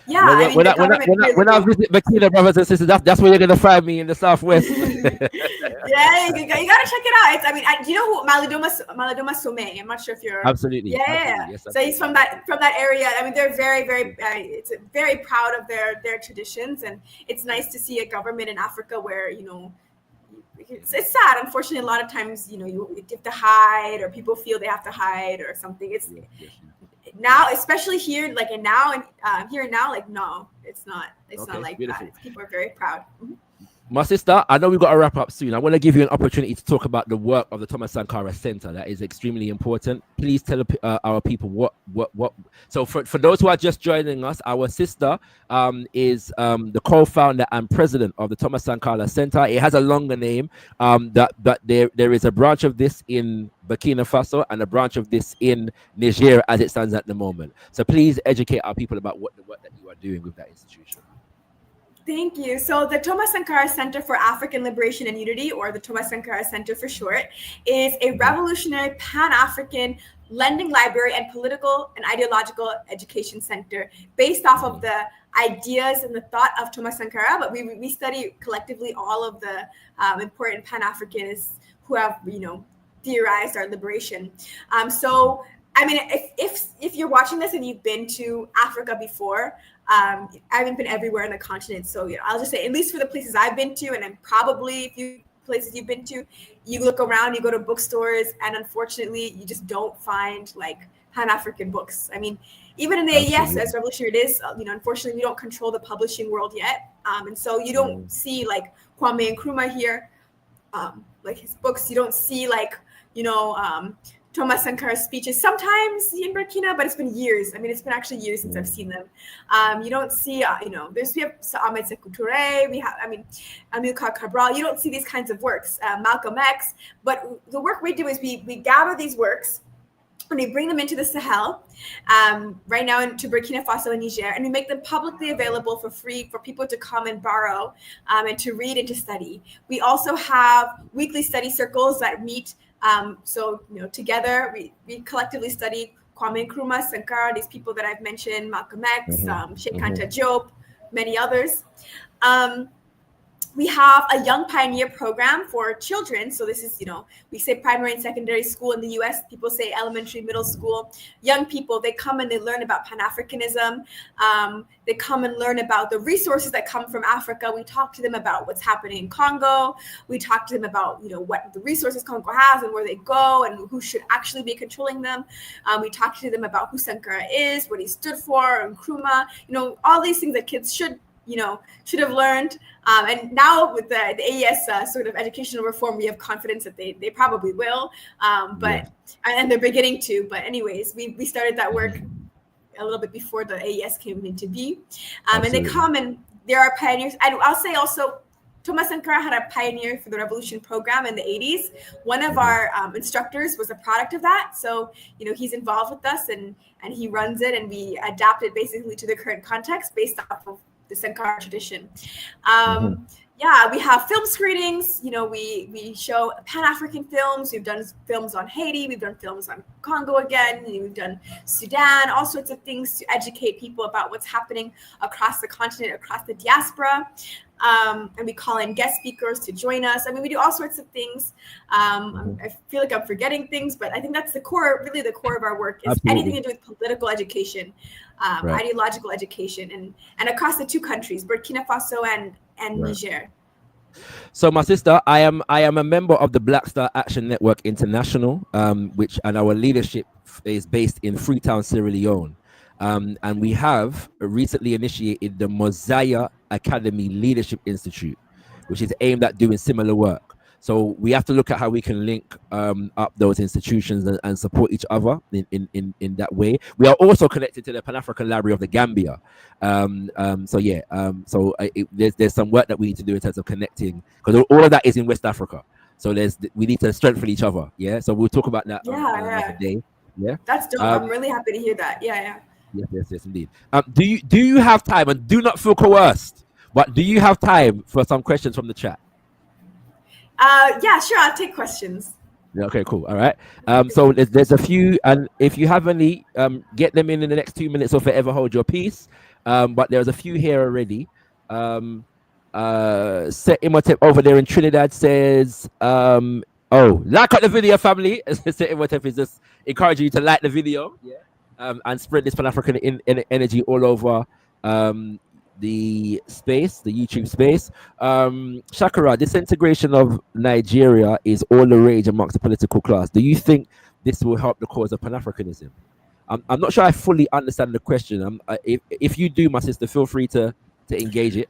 yeah, I mean, the government when I visit Burkina, brothers and sisters, that's where you're gonna find me in the southwest. Yeah, you gotta check it out. It's, I mean, do you know who Malidoma Some? I'm not sure if you're. Absolutely. Yeah. Absolutely. Yes, So he's from that area. I mean, they're very it's very proud of their traditions, and it's nice to see a government in Africa where, you know, it's sad. Unfortunately, a lot of times, you know, you have to hide, or people feel they have to hide or something. It's now, especially here, like here and now, like, no, it's not. It's not like beautiful. that. People are very proud. Mm-hmm. My sister, I know we've got to wrap up soon. I want to give you an opportunity to talk about the work of the Thomas Sankara Center. That is extremely important. Please tell our people what. So for those who are just joining us, our sister is the co-founder and president of the Thomas Sankara Center. It has a longer name. That there is a branch of this in Burkina Faso and a branch of this in Niger as it stands at the moment. So please educate our people about what the work that you are doing with that institution. Thank you. So the Thomas Sankara Center for African Liberation and Unity, or the Thomas Sankara Center for short, is a revolutionary Pan-African lending library and political and ideological education center based off of the ideas and the thought of Thomas Sankara, but we study collectively all of the important Pan-Africanists who have, you know, theorized our liberation. So, I mean, if you're watching this and you've been to Africa before, I haven't been everywhere on the continent, so, you know, I'll just say, at least for the places I've been to, and then probably a few places you've been to, you look around, you go to bookstores, and unfortunately, you just don't find like Pan-African books. I mean, even in the AES, as revolutionary it is, you know, unfortunately, we don't control the publishing world yet, and so you don't see like Kwame Nkrumah here, like his books. You don't see like, you know, Thomas Sankara's speeches sometimes in Burkina, but it's been years. I mean, it's been actually years since I've seen them. You don't see, you know, we have Ahmed Sekou Touré, we have, I mean, Amilcar Cabral. You don't see these kinds of works, Malcolm X. But the work we do is we gather these works and we bring them into the Sahel, right now into Burkina Faso and Niger, and we make them publicly available for free for people to come and borrow and to read and to study. We also have weekly study circles that meet. So, you know, together we collectively study Kwame Nkrumah, Sankara, these people that I've mentioned, Malcolm X, Sheikh Anta Diop, many others. We have a Young Pioneer program for children. So this is, you know, we say primary and secondary school in the US. People say elementary, middle school. Young people, they come and they learn about Pan-Africanism. They come and learn about the resources that come from Africa. We talk to them about what's happening in Congo. We talk to them about, you know, what the resources Congo has and where they go and who should actually be controlling them. We talk to them about who Sankara is, what he stood for, and Nkrumah, you know, all these things that kids should have learned. And now with the AES sort of educational reform, we have confidence that they probably will. And they're beginning to. But anyways, we started that work a little bit before the AES came into being. And they come and there are pioneers. And I'll say also, Thomas Sankara had a pioneer for the revolution program in the 80s. One of our instructors was a product of that. So, you know, he's involved with us and he runs it, and we adapt it basically to the current context based off of the Sankara tradition. Yeah, we have film screenings. You know, we show Pan-African films. We've done films on Haiti. We've done films on Congo again. We've done Sudan, all sorts of things to educate people about what's happening across the continent, across the diaspora. And we call in guest speakers to join us. I mean, we do all sorts of things. I feel like I'm forgetting things, but I think that's the core of our work is anything to do with political education, ideological education, and across the two countries, Burkina Faso and Niger. So, my sister, I am a member of the Black Star Action Network International, which and our leadership is based in Freetown, Sierra Leone. And we have recently initiated the Mosiah Academy Leadership Institute, which is aimed at doing similar work. So we have to look at how we can link up those institutions and support each other in that way. We are also connected to the Pan-African Library of the Gambia. There's some work that we need to do in terms of connecting, because all of that is in West Africa. So we need to strengthen each other. Yeah. So we'll talk about that another day. Yeah. That's dope. I'm really happy to hear that. Yeah. Yes, indeed. Do you have time, and do not feel coerced, but do you have time for some questions from the chat? Yeah, sure. I'll take questions. Yeah, okay, cool. All right. So there's a few, and if you have any, get them in the next 2 minutes or forever hold your peace. But there's a few here already. Set Imhotep over there in Trinidad says, oh, like up the video, family. Set Imhotep is just encouraging you to like the video, yeah, and spread this Pan-African energy all over the space, the YouTube space. Shakara, disintegration of Nigeria is all the rage amongst the political class. Do you think this will help the cause of Pan-Africanism? I'm not sure I fully understand the question. If you do, my sister, feel free to engage it.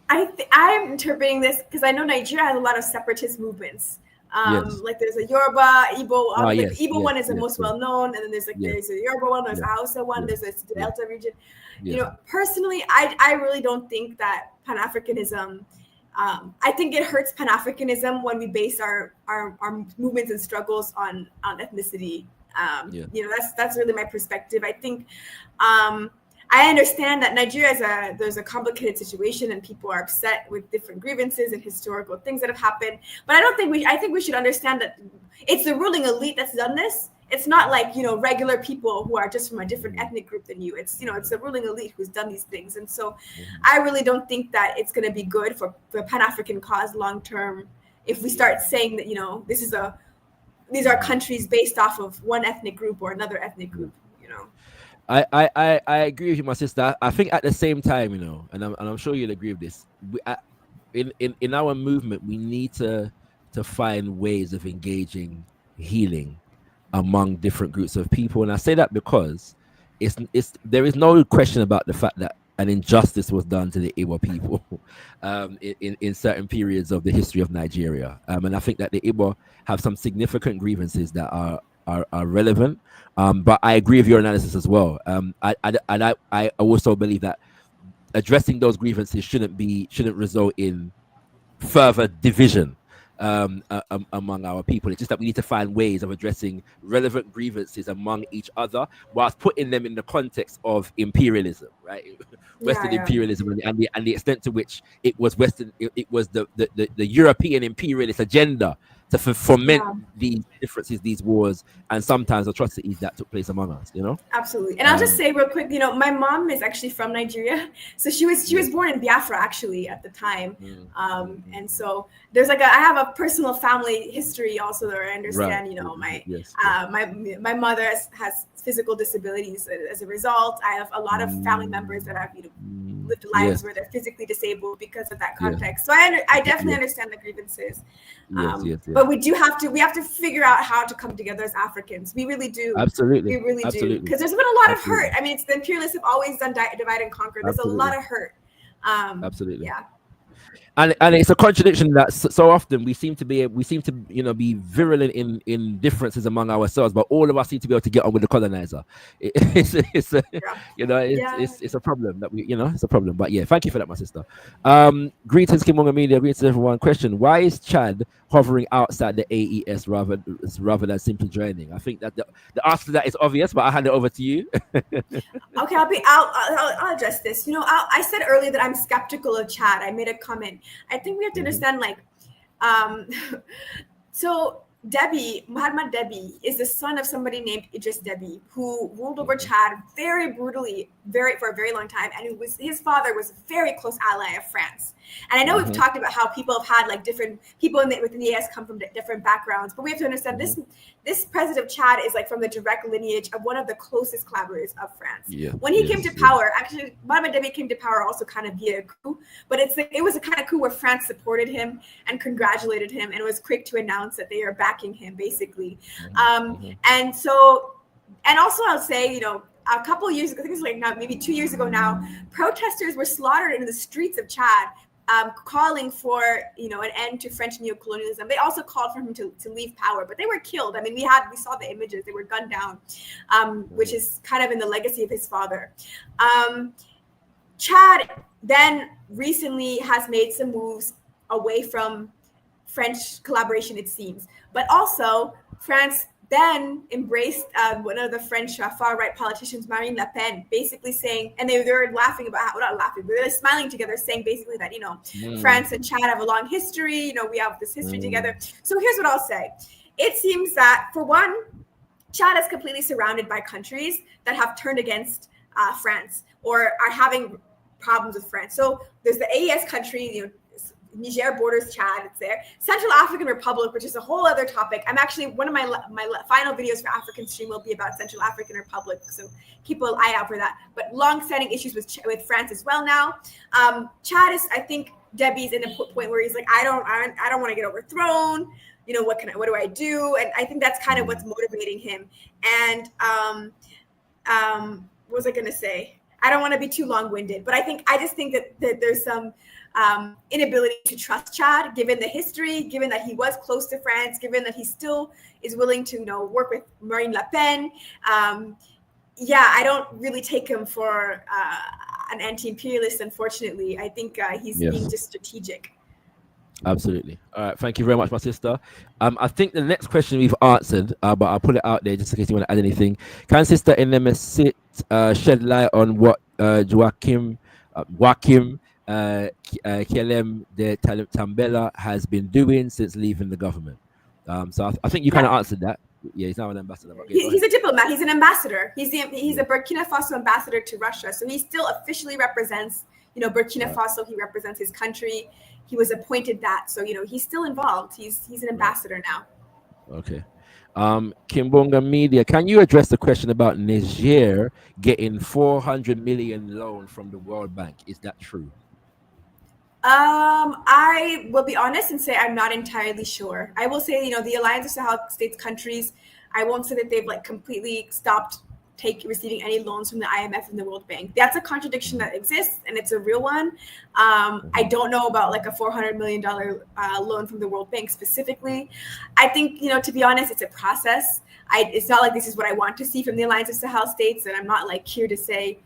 I'm interpreting this because I know Nigeria has a lot of separatist movements. Yes. Like there's a Yoruba, Igbo. Like yes, the Igbo yes, one is the yes, most yes. well known, and then there's like Yes. there's a Yoruba one, there's Yes. a Hausa one, Yes. there's the Delta region. Yes. You know, personally, I really don't think that Pan-Africanism. I think it hurts Pan-Africanism when we base our movements and struggles on ethnicity. Yeah. You know, that's really my perspective. I think I understand that Nigeria there's a complicated situation and people are upset with different grievances and historical things that have happened. But I think we should understand that it's the ruling elite that's done this. It's not like, you know, regular people who are just from a different ethnic group than you. It's, you know, it's the ruling elite who's done these things. And so I really don't think that it's going to be good for the Pan-African cause long term if we start saying that, you know, these are countries based off of one ethnic group or another ethnic group, you know. I agree with you, my sister. I think at the same time, you know, and I'm sure you'll agree with this. In our movement, we need to find ways of engaging healing among different groups of people, and I say that because there is no question about the fact that an injustice was done to the Igbo people in certain periods of the history of Nigeria, and I think that the Igbo have some significant grievances that are relevant. But I agree with your analysis as well. I also believe that addressing those grievances shouldn't result in further division among our people. It's just that we need to find ways of addressing relevant grievances among each other whilst putting them in the context of imperialism, right? Western imperialism and the extent to which it was the European imperialist agenda to foment these differences, these wars, and sometimes atrocities that took place among us, you know? Absolutely. And I'll just say real quick, you know, my mom is actually from Nigeria. So she was born in Biafra actually at the time. And so there's like I have a personal family history also that I understand, you know, my mother has physical disabilities as a result. I have a lot of family members that have, you know, lived lives where they're physically disabled because of that context. So I definitely understand the grievances. But we have to figure out how to come together as Africans. We really do. Absolutely. We really do. Because there's been a lot of hurt. I mean, the imperialists have always done divide and conquer. There's a lot of hurt. Absolutely. Yeah. And it's a contradiction that so often we seem to you know be virulent in differences among ourselves, but all of us seem to be able to get on with the colonizer. It's a problem that it's a problem. But yeah, thank you for that, my sister. Greetings, Kimbunga Media. Greetings everyone. Question: why is Chad hovering outside the AES rather than simply joining? I think that the answer to that is obvious, but I'll hand it over to you. Okay, I'll address this. You know, I said earlier that I'm skeptical of Chad. I made a comment. I think we have to understand, like, so Muhammad Debi is the son of somebody named Idris Debi, who ruled over Chad very brutally, for a very long time, and his father was a very close ally of France. And I know we've talked about how people have had like different people within the ES come from different backgrounds, but we have to understand this president of Chad is like from the direct lineage of one of the closest collaborators of France. When he came to power, actually, Mohamed Debi came to power also kind of via a coup, but it was a kind of coup where France supported him and congratulated him and was quick to announce that they are backing him, basically. And also I'll say, you know, a couple of years ago, I think it's like now, maybe 2 years ago now, protesters were slaughtered in the streets of Chad, calling for, you know, an end to French neocolonialism. They also called for him to leave power, but they were killed. I mean, we saw the images; they were gunned down, which is kind of in the legacy of his father. Chad then recently has made some moves away from French collaboration, it seems, but also France then embraced one of the French far-right politicians, Marine Le Pen, basically saying, and they were laughing about how, not laughing, but they were smiling together, saying basically that, you know, France and Chad have a long history, you know, we have this history together. So here's what I'll say. it seems that, for one, Chad is completely surrounded by countries that have turned against France or are having problems with France. So there's the AES country, Niger borders Chad, it's there. Central African Republic, which is a whole other topic. I'm actually, one of my final videos for African Stream will be about Central African Republic, so keep an eye out for that. But long-standing issues with France as well now. Chad is, I think, Debbie's in a point where he's like, I don't want to get overthrown. What do I do? And I think that's kind of what's motivating him. And what was I going to say? I don't want to be too long-winded, but I just think that there's some inability to trust Chad, given the history, given that he was close to France, given that he still is willing to, work with Marine Le Pen. I don't really take him for an anti-imperialist, unfortunately. I think he's being just strategic. Absolutely. All right. Thank you very much, my sister. I think the next question we've answered, but I'll put it out there just in case you want to add anything. Can Sister Enemesit shed light on what Joachim Kielem de Tambela has been doing since leaving the government? So I think you kind of answered that. Yeah, he's now an ambassador. He's a diplomat. He's an ambassador. He's a Burkina Faso ambassador to Russia. So he still officially represents, Burkina Faso. He represents his country. He was appointed that. So, he's still involved. He's an ambassador now. Okay. Kimbunga Media, can you address the question about Niger getting 400 million loan from the World Bank? Is that true? I will be honest and say I'm not entirely sure. I will say, the Alliance of Sahel States countries, I won't say that they've completely stopped receiving any loans from the IMF and the World Bank. That's a contradiction that exists, and it's a real one. I don't know about a $400 million loan from the World Bank specifically. I think, to be honest, it's a process. It's not like this is what I want to see from the Alliance of Sahel States, and I'm not here to say,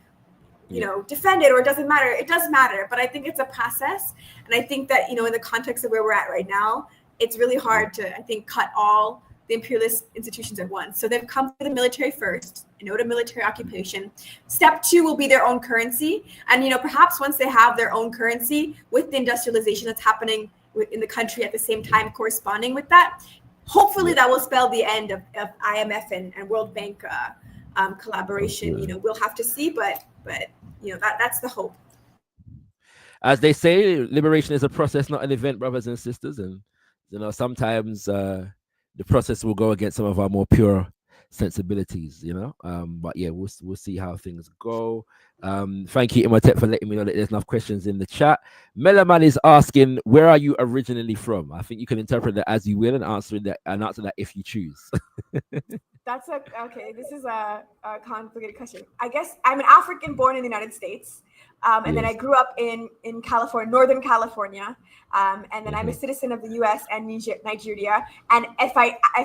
defend it or it doesn't matter. It does matter, but I think it's a process. And I think that, in the context of where we're at right now, it's really hard to, I think, cut all the imperialist institutions at once. So they've come to the military first, a military occupation. Step 2 will be their own currency. And, perhaps once they have their own currency with the industrialization that's happening in the country at the same time corresponding with that, hopefully that will spell the end of IMF and World Bank collaboration. We'll have to see, but that's the hope. As they say, liberation is a process, not an event, brothers and sisters. And sometimes the process will go against some of our more pure sensibilities, but yeah, we'll see how things go. Thank you, Imhotep, for letting me know that there's enough questions in the chat. Melaman is asking, where are you originally from? I think you can interpret that as you will and answer that if you choose. Okay. This is a complicated question. I guess I'm an African born in the United States. And then I grew up in California, Northern California. And then I'm a citizen of the US and Nigeria. And if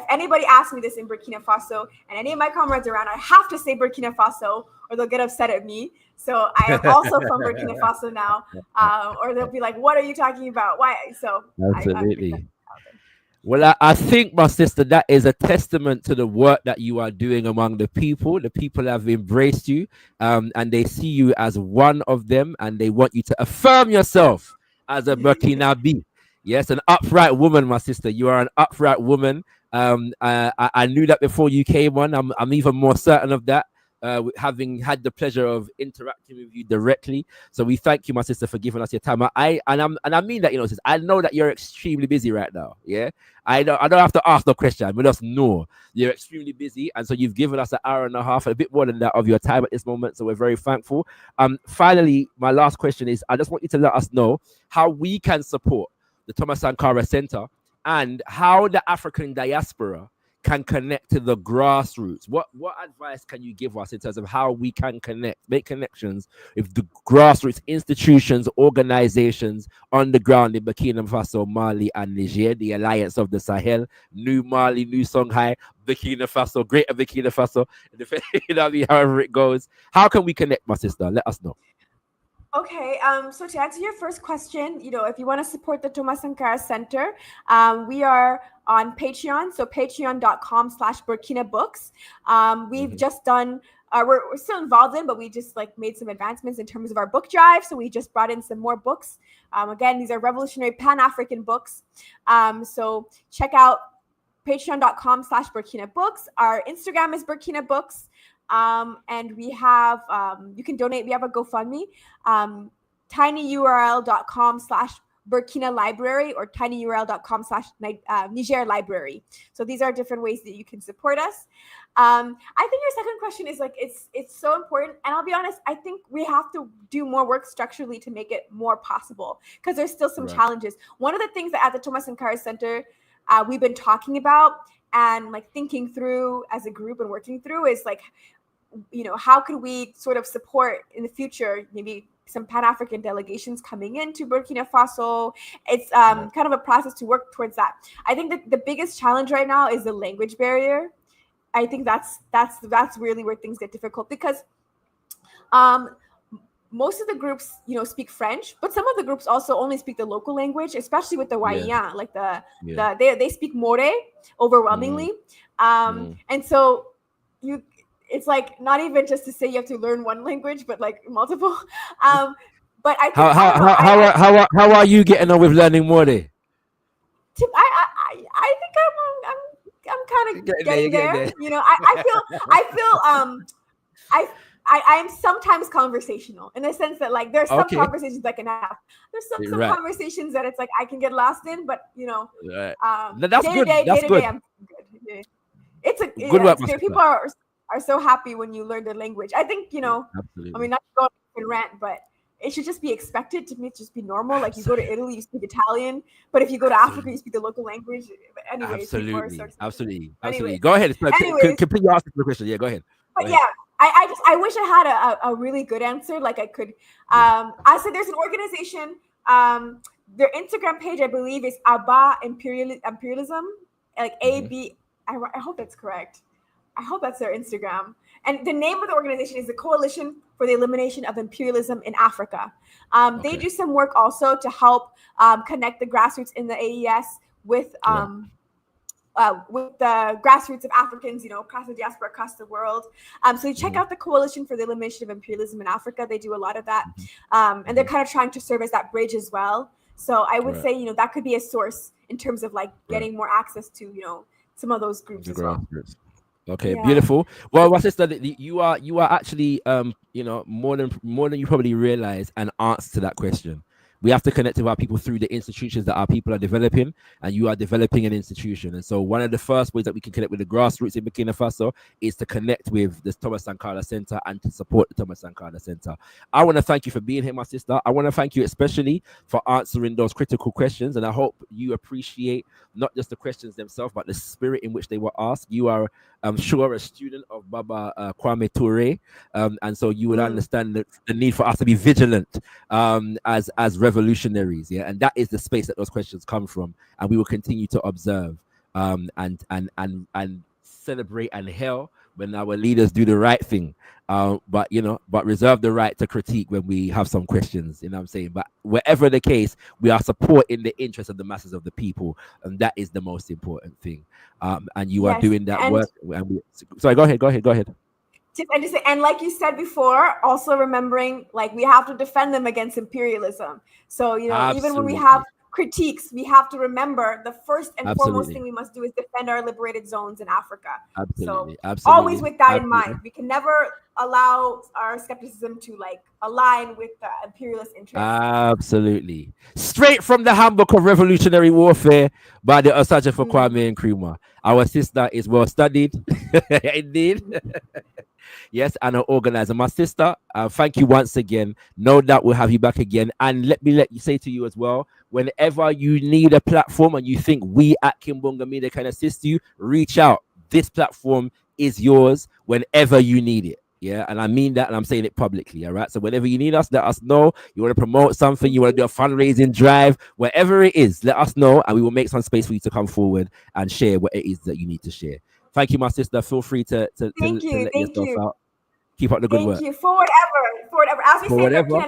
anybody asks me this in Burkina Faso and any of my comrades around, I have to say Burkina Faso or they'll get upset at me. So I am also from Burkina Faso now. Or they'll be like, what are you talking about? Why? So absolutely. Well, I think, my sister, that is a testament to the work that you are doing among the people. The people have embraced you, and they see you as one of them, and they want you to affirm yourself as a Burkinabe. Yes, an upright woman, my sister. You are an upright woman. I knew that before you came on. I'm even more certain of that. Having had the pleasure of interacting with you directly, so we thank you, my sister, for giving us your time. I mean that, sis, I know that you're extremely busy right now. Yeah, I don't have to ask no question. We just know you're extremely busy, and so you've given us an hour and a half, a bit more than that, of your time at this moment. So we're very thankful. Finally, my last question is: I just want you to let us know how we can support the Thomas Sankara Center and how the African diaspora can connect to the grassroots. What advice can you give us in terms of how we can make connections with the grassroots institutions, organizations on the ground in Burkina Faso, Mali, and Niger, the Alliance of the Sahel, New Mali, New Songhai, Burkina Faso, Greater Burkina Faso, however it goes. How can we connect, my sister? Let us know. Okay, so to answer your first question, if you want to support the Thomas Sankara Center, we are on Patreon, so patreon.com/Burkina Books. We've just done, we're still involved in, but we just made some advancements in terms of our book drive. So we just brought in some more books. Again, these are revolutionary Pan-African books. So check out patreon.com/Burkina Books. Our Instagram is Burkina Books. And we have, you can donate. We have a GoFundMe, tinyurl.com/Burkina Library or tinyurl.com/Niger Library. So these are different ways that you can support us. I think your second question is like, it's so important. And I'll be honest, I think we have to do more work structurally to make it more possible because there's still some challenges. One of the things that at the Thomas Sankara Center, we've been talking about and like thinking through as a group and working through is like, how could we sort of support in the future, maybe some Pan-African delegations coming into Burkina Faso. It's kind of a process to work towards that. I think that the biggest challenge right now is the language barrier. I think that's really where things get difficult because most of the groups, speak French, but some of the groups also only speak the local language, especially with the Waiyan, like they speak More overwhelmingly. And so it's like not even just to say you have to learn one language, but like multiple. But I think how are you getting on with learning More? I think I'm kind of getting there. I am sometimes conversational in the sense that like there's some conversations I can have. There's some conversations that it's like I can get lost in, but that's good. That's good. I'm good. It's good work. People are so happy when you learn the language. I think Absolutely. I mean, not to go and rant, but it should just be expected to me. Just be normal. Like you go to Italy, you speak Italian, but if you go to Africa, you speak the local language. Anyways, absolutely. Anyways. Go ahead. Complete your answer to the question. Yeah, go ahead. But yeah, I wish I had a really good answer. Like I could. I said there's an organization. Their Instagram page, I believe, is Aba Imperialism. Like AB. I hope that's correct. I hope that's their Instagram. And the name of the organization is the Coalition for the Elimination of Imperialism in Africa. They do some work also to help connect the grassroots in the AES with the grassroots of Africans, across the diaspora, across the world. So you check out the Coalition for the Elimination of Imperialism in Africa. They do a lot of that. And they're kind of trying to serve as that bridge as well. So I would say, that could be a source in terms of like getting more access to, some of those groups as well. Okay, beautiful. Well, my sister, you are actually more than you probably realize an answer to that question. We have to connect with our people through the institutions that our people are developing, and you are developing an institution. And so one of the first ways that we can connect with the grassroots in Burkina Faso is to connect with the Thomas Sankara Center and to support the Thomas Sankara Center. I want to thank you for being here, my sister. I want to thank you especially for answering those critical questions, and I hope you appreciate not just the questions themselves, but the spirit in which they were asked. You are, I'm sure, a student of Baba Kwame Toure, and so you would understand the need for us to be vigilant as revolutionaries, and that is the space that those questions come from, and we will continue to observe and celebrate and hail when our leaders do the right thing, but reserve the right to critique when we have some questions, what I'm saying. But whatever the case, we are supporting the interest of the masses of the people, and that is the most important thing. And you are doing that work. Sorry, go ahead. And like you said before, also remembering, like, we have to defend them against imperialism. So, even when we have critiques, we have to remember the first and foremost thing we must do is defend our liberated zones in Africa. Absolutely. Always with that in mind. We can never allow our skepticism to align with the imperialist interests. Absolutely. Straight from the handbook of revolutionary warfare by the Osaja for Kwame Nkrumah. Our sister is well studied. Indeed. Yes, and an organizer. My sister, thank you once again. No doubt we'll have you back again. And let me say to you as well, whenever you need a platform and you think we at Kimbunga Media can assist you, reach out. This platform is yours whenever you need it. Yeah, and I mean that, and I'm saying it publicly. All right. So whenever you need us, let us know. You want to promote something, you want to do a fundraising drive, whatever it is, let us know, and we will make some space for you to come forward and share what it is that you need to share. Thank you, my sister. Feel free to let yourself out. Keep up the good work. Thank you. Forward ever. As we say, la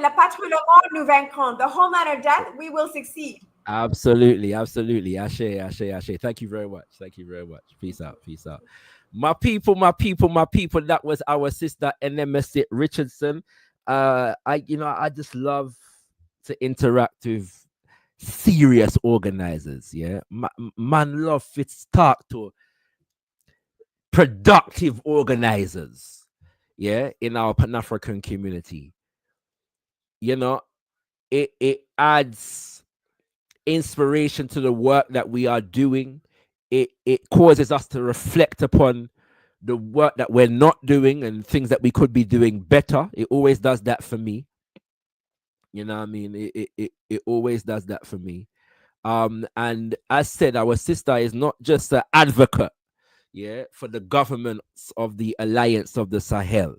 patrie, le monde, nous vaincrons. The homeland or death, we will succeed. Absolutely. Ashe. Thank you very much. Peace out. My people. That was our sister Enemesit Richardson. I just love to interact with serious organizers. Yeah, man love fit talk to productive organizers. Yeah, in our Pan-African community. You know, it adds inspiration to the work that we are doing. It causes us to reflect upon the work that we're not doing and things that we could be doing better. It always does that for me. You know what I mean? It always does that for me. And as said, our sister is not just an advocate, yeah, for the governments of the Alliance of the Sahel.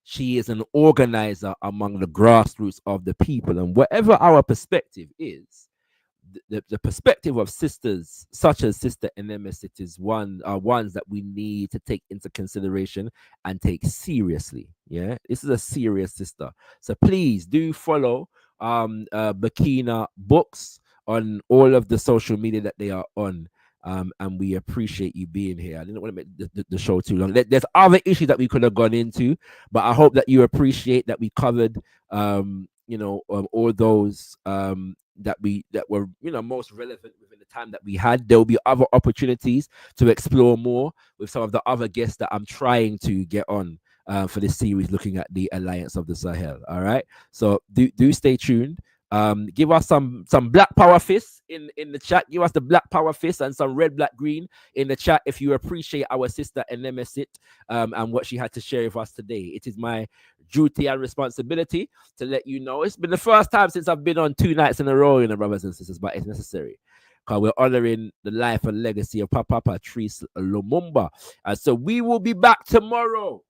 She is an organizer among the grassroots of the people. And whatever our perspective is, the perspective of sisters such as Sister Enemesit is ones that we need to take into consideration and take seriously. Yeah, this is a serious sister. So please do follow Bakina Books on all of the social media that they are on. And we appreciate you being here. I didn't want to make the show too long. There's other issues that we could have gone into, but I hope that you appreciate that we covered all those that were most relevant within the time that we had. There will be other opportunities to explore more with some of the other guests that I'm trying to get on for this series looking at the Alliance of the Sahel. All right, so do stay tuned. Give us some black power fists in the chat. Give us the black power fist and some red, black, green in the chat if you appreciate our sister Enemesit and what she had to share with us today. It is my duty and responsibility to let you know. It's been the first time since I've been on 2 nights in a row, brothers and sisters, but it's necessary because we're honoring the life and legacy of Papa Patrice Lumumba. So we will be back tomorrow.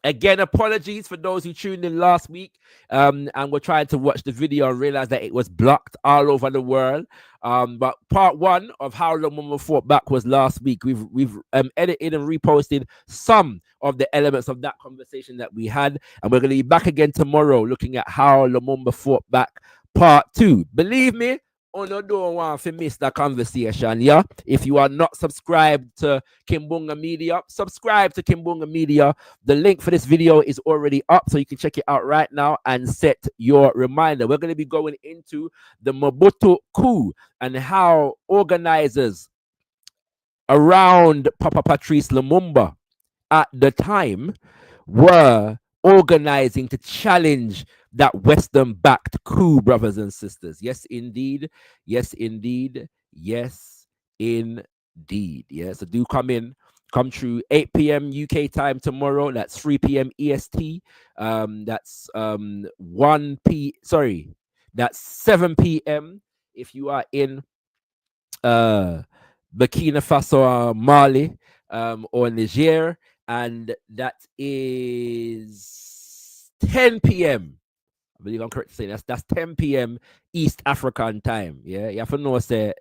Again, apologies for those who tuned in last week and were trying to watch the video and realize that it was blocked all over the world. But part 1 of how Lumumba fought back was last week. We've edited and reposted some of the elements of that conversation that we had, and we're going to be back again tomorrow looking at how Lumumba fought back part 2. Believe me, no don't want to miss that conversation. Yeah, if you are not subscribed to Kimbunga Media, subscribe to Kimbunga Media. The link for this video is already up, so you can check it out right now and set your reminder. We're going to be going into the Mobutu coup and how organizers around Papa Patrice Lumumba at the time were organizing to challenge that Western-backed coup, brothers and sisters. Yes, indeed. Yes, indeed. Yes, indeed. Yeah, so do come through 8 p.m. UK time tomorrow. That's 3 p.m. EST. That's 7 p.m. if you are in Burkina Faso, Mali, or Niger, and that is 10 p.m. I believe I'm correct to say that's 10 p.m. East African time. Yeah, you have to know say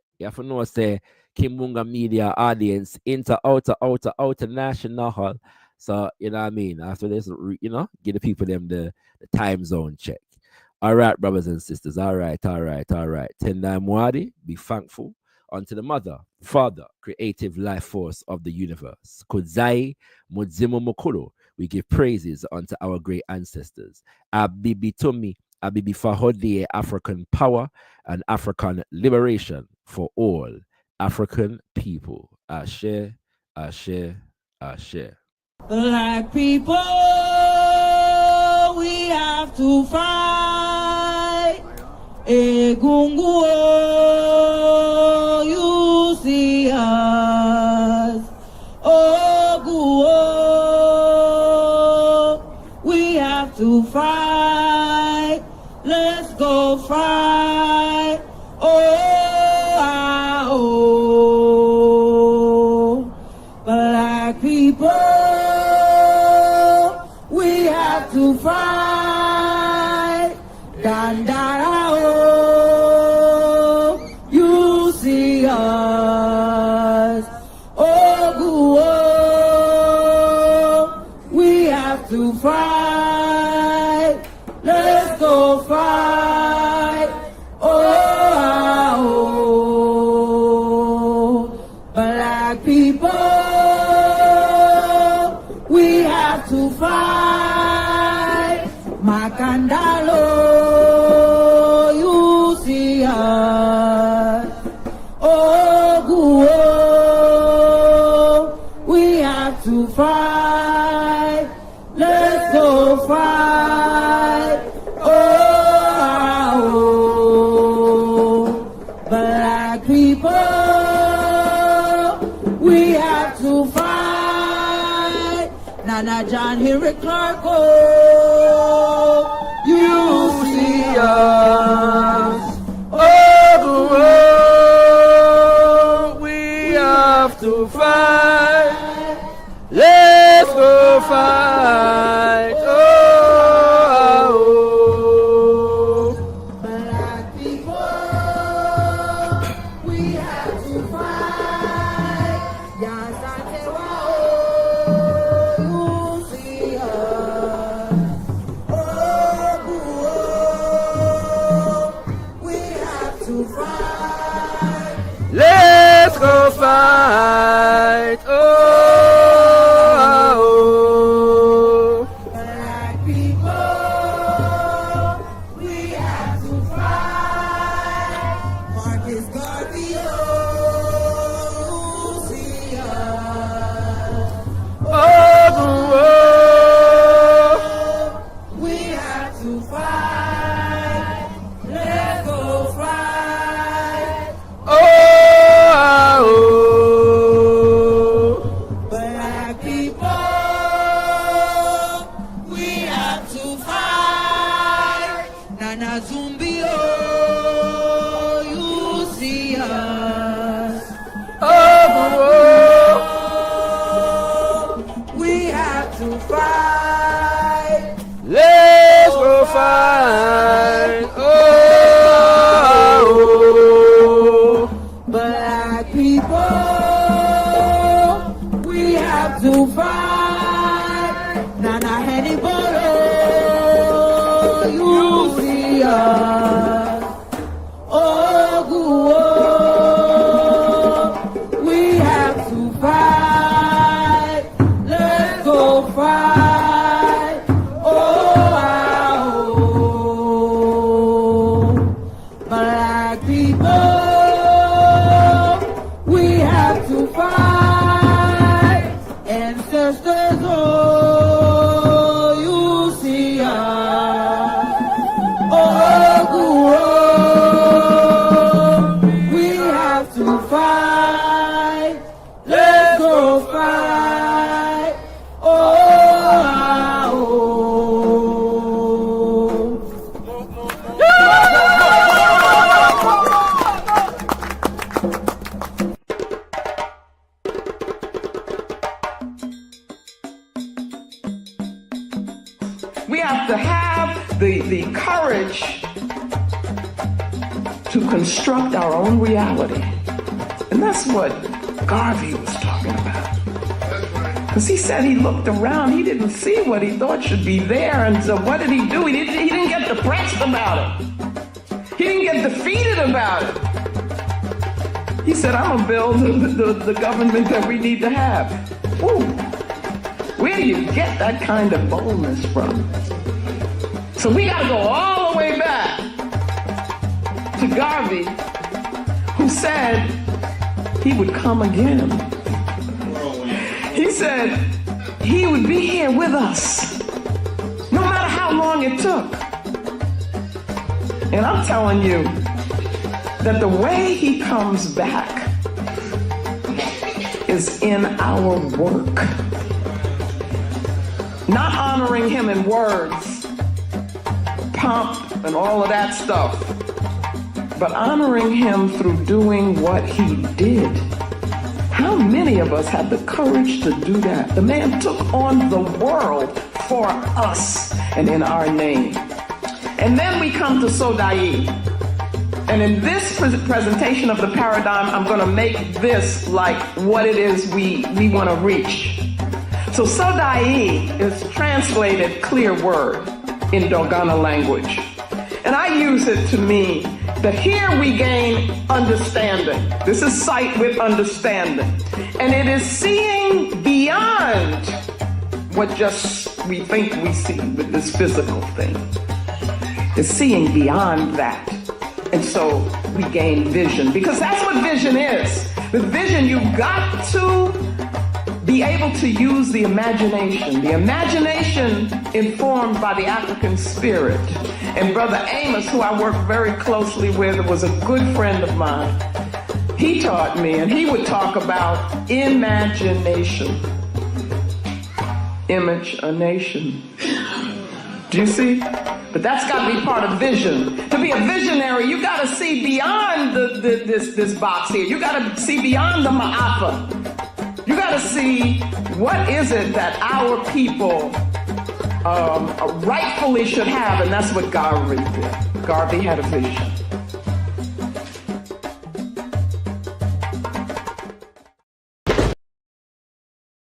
Kimbunga Media audience outer national. So you know what I mean. After this, give the people them the time zone check. All right, brothers and sisters. All right. Tendai Mwadi, be thankful unto the Mother, Father, creative life force of the universe. Kudzai Mudzimu Mukuru. We give praises unto our great ancestors. Abibi Tumi, Abibi Fahodie, African power and African liberation for all African people. Ashe, Ashe, Ashe. Black people, we have to fight. Egungu, you see us. Oguo, we have to fight. Let's go fight. Black people, we have to fight. Dandara, you see us. Oguo, we have to fight. Let's go fight. Black people, we have to fight. Makandalo, you see us. have to fight. Let's go fight. Oh, black people, we have to fight. Nana John, Henry Clark, oh, you see us. Oh, we have to fight. Let's go fight. Oh, Black people, we have to fight. Yes, I say, wow, you see us. Oh, we have to fight. let's go fight. Oh, Black people, we have to fight. Marcus Garvey, oh, see us. We have to fight. Let's go fight. Black people, we have to fight. Nana Zumbi, oh, you see us. We have to fight. let's go fight. Oh, Black people, we have to fight. Nana Hannibal, you see us. We have to fight. Let's go fight. Black people, we have to fight. Ancestors, oh, you see us. We have to fight. Let's go fight. We have to have the courage to construct our own reality. And that's what Garvey was talking about. Because he said he looked around, he didn't see what he thought should be there. And so what did he do? He didn't get depressed about it. He didn't get defeated about it. He said, I'm going to build the government that we need to have. Ooh. Where do you get that kind of boldness from? So we got to go all the way back to Garvey, who said he would come again. He said he would be here with us, no matter how long it took. And I'm telling you that the way he comes back is in our work. Not honoring him in words, pomp and all of that stuff, but honoring him through doing what he did. How many of us have the courage to do that? The man took on the world for us and in our name. And then we come to Sodai. And in this presentation of the paradigm, I'm going to make this like what it is we want to reach. So Sodai is translated clear word in Dogana language. And I use it to mean that here we gain understanding. This is sight with understanding. And it is seeing beyond what just we think we see with this physical thing. It's seeing beyond that. And so we gain vision, because that's what vision is. With vision, you've got to be able to use the imagination informed by the African spirit. And Brother Amos, who I work very closely with, was a good friend of mine. He taught me, and he would talk about imagination. Image a nation. Do you see? But that's got to be part of vision. To be a visionary, you got to see beyond this box here. You got to see beyond the ma'afa. You got to see what is it that our people rightfully should have, and that's what Garvey did. Garvey had a vision.